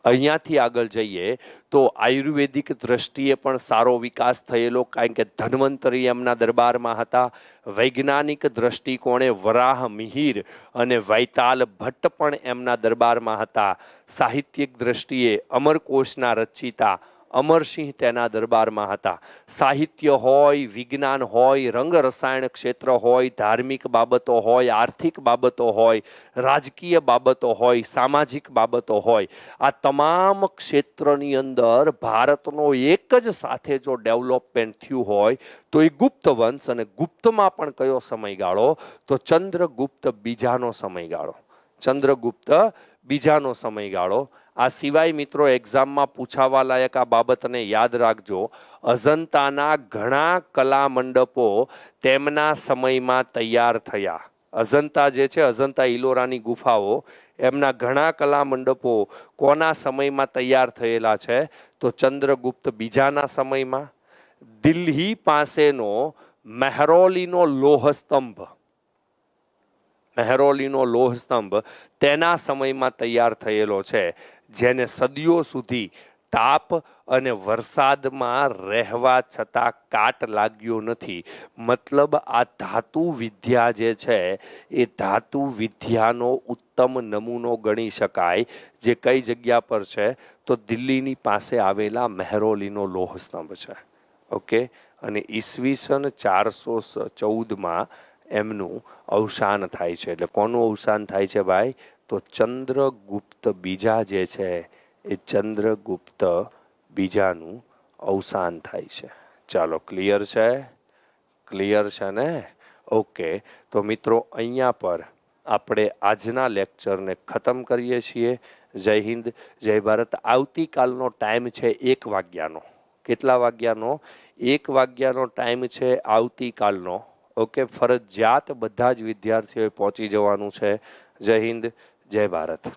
અહીંયાથી આગળ જઈએ તો આયુર્વેદિક દ્રષ્ટિએ પણ સારો વિકાસ થયેલો, કારણ કે ધન્વંતરી એમના દરબારમાં હતા. વૈજ્ઞાનિક દ્રષ્ટિકોણે વરાહ મિહિર અને વૈતાલ ભટ્ટ પણ એમના દરબારમાં હતા. સાહિત્યિક દ્રષ્ટિએ અમરકોશના રચિતા અમરસિંહ તેના દરબારમાં હતા. સાહિત્ય હોય, વિજ્ઞાન હોય, રંગ રસાયણ ક્ષેત્ર હોય, ધાર્મિક બાબતો હોય, આર્થિક બાબતો હોય, રાજકીય બાબતો હોય, સામાજિક બાબતો હોય, આ તમામ ક્ષેત્રની અંદર ભારતનો એક જ સાથે જો ડેવલપમેન્ટ થયું હોય તો એ ગુપ્ત વંશ. અને ગુપ્તમાં પણ કયો સમયગાળો? તો ચંદ્રગુપ્ત બીજાનો સમયગાળો. ચંદ્રગુપ્ત બીજાનો સમયગાળો. આ સિવાય મિત્રો એક્ઝામમાં પૂછાવા લાયક આ બાબતને યાદ રાખજો. અજંતાના ઘણા કલા મંડપો તેમના સમયમાં તૈયાર થયા. અજંતા જે છે, અજંતા ઇલોરાની ગુફાઓ, એમના ઘણા કલા મંડપો કોના સમયમાં તૈયાર થયેલા છે? તો ચંદ્રગુપ્ત બીજાના સમયમાં. દિલ્હી પાસેનો મહેરૌલીનો લોહ સ્તંભ, મહેરૌલીનો લોહ સ્તંભ તેના સમયમાં તૈયાર થયેલો છે, જેને સદીઓ સુધી તાપ અને વરસાદમાં રહેવા છતાં કાટ લાગ્યો નથી. મતલબ આ ધાતુ વિદ્યા જે છે એ ધાતુ વિદ્યાનો ઉત્તમ નમૂનો ગણી શકાય. જે કઈ જગ્યા પર છે? તો દિલ્હીની પાસે આવેલા મહેરૌલીનો લોહ સ્તંભ છે. ઓકે. અને ઈસવીસન 414માં એમનું અવસાન થાય છે. એટલે કોનું અવસાન થાય છે ભાઈ? તો ચંદ્રગુપ્ત બીજા જે છે એ ચંદ્રગુપ્ત બીજાનું અવસાન થાય છે. ચાલો, ક્લિયર છે? ક્લિયર છે ને? ઓકે. તો મિત્રો અહીંયા પર આપણે આજના લેક્ચરને ખતમ કરીએ છીએ. જય હિન્દ, જય ભારત. આવતીકાલનો ટાઈમ છે 1 વાગ્યાનો. કેટલા વાગ્યાનો? 1 વાગ્યાનો ટાઈમ છે આવતીકાલનો. ઓકે. ફરજિયાત બધા જ વિદ્યાર્થીઓએ પહોંચી જવાનું છે. જય હિન્દ, જય ભારત.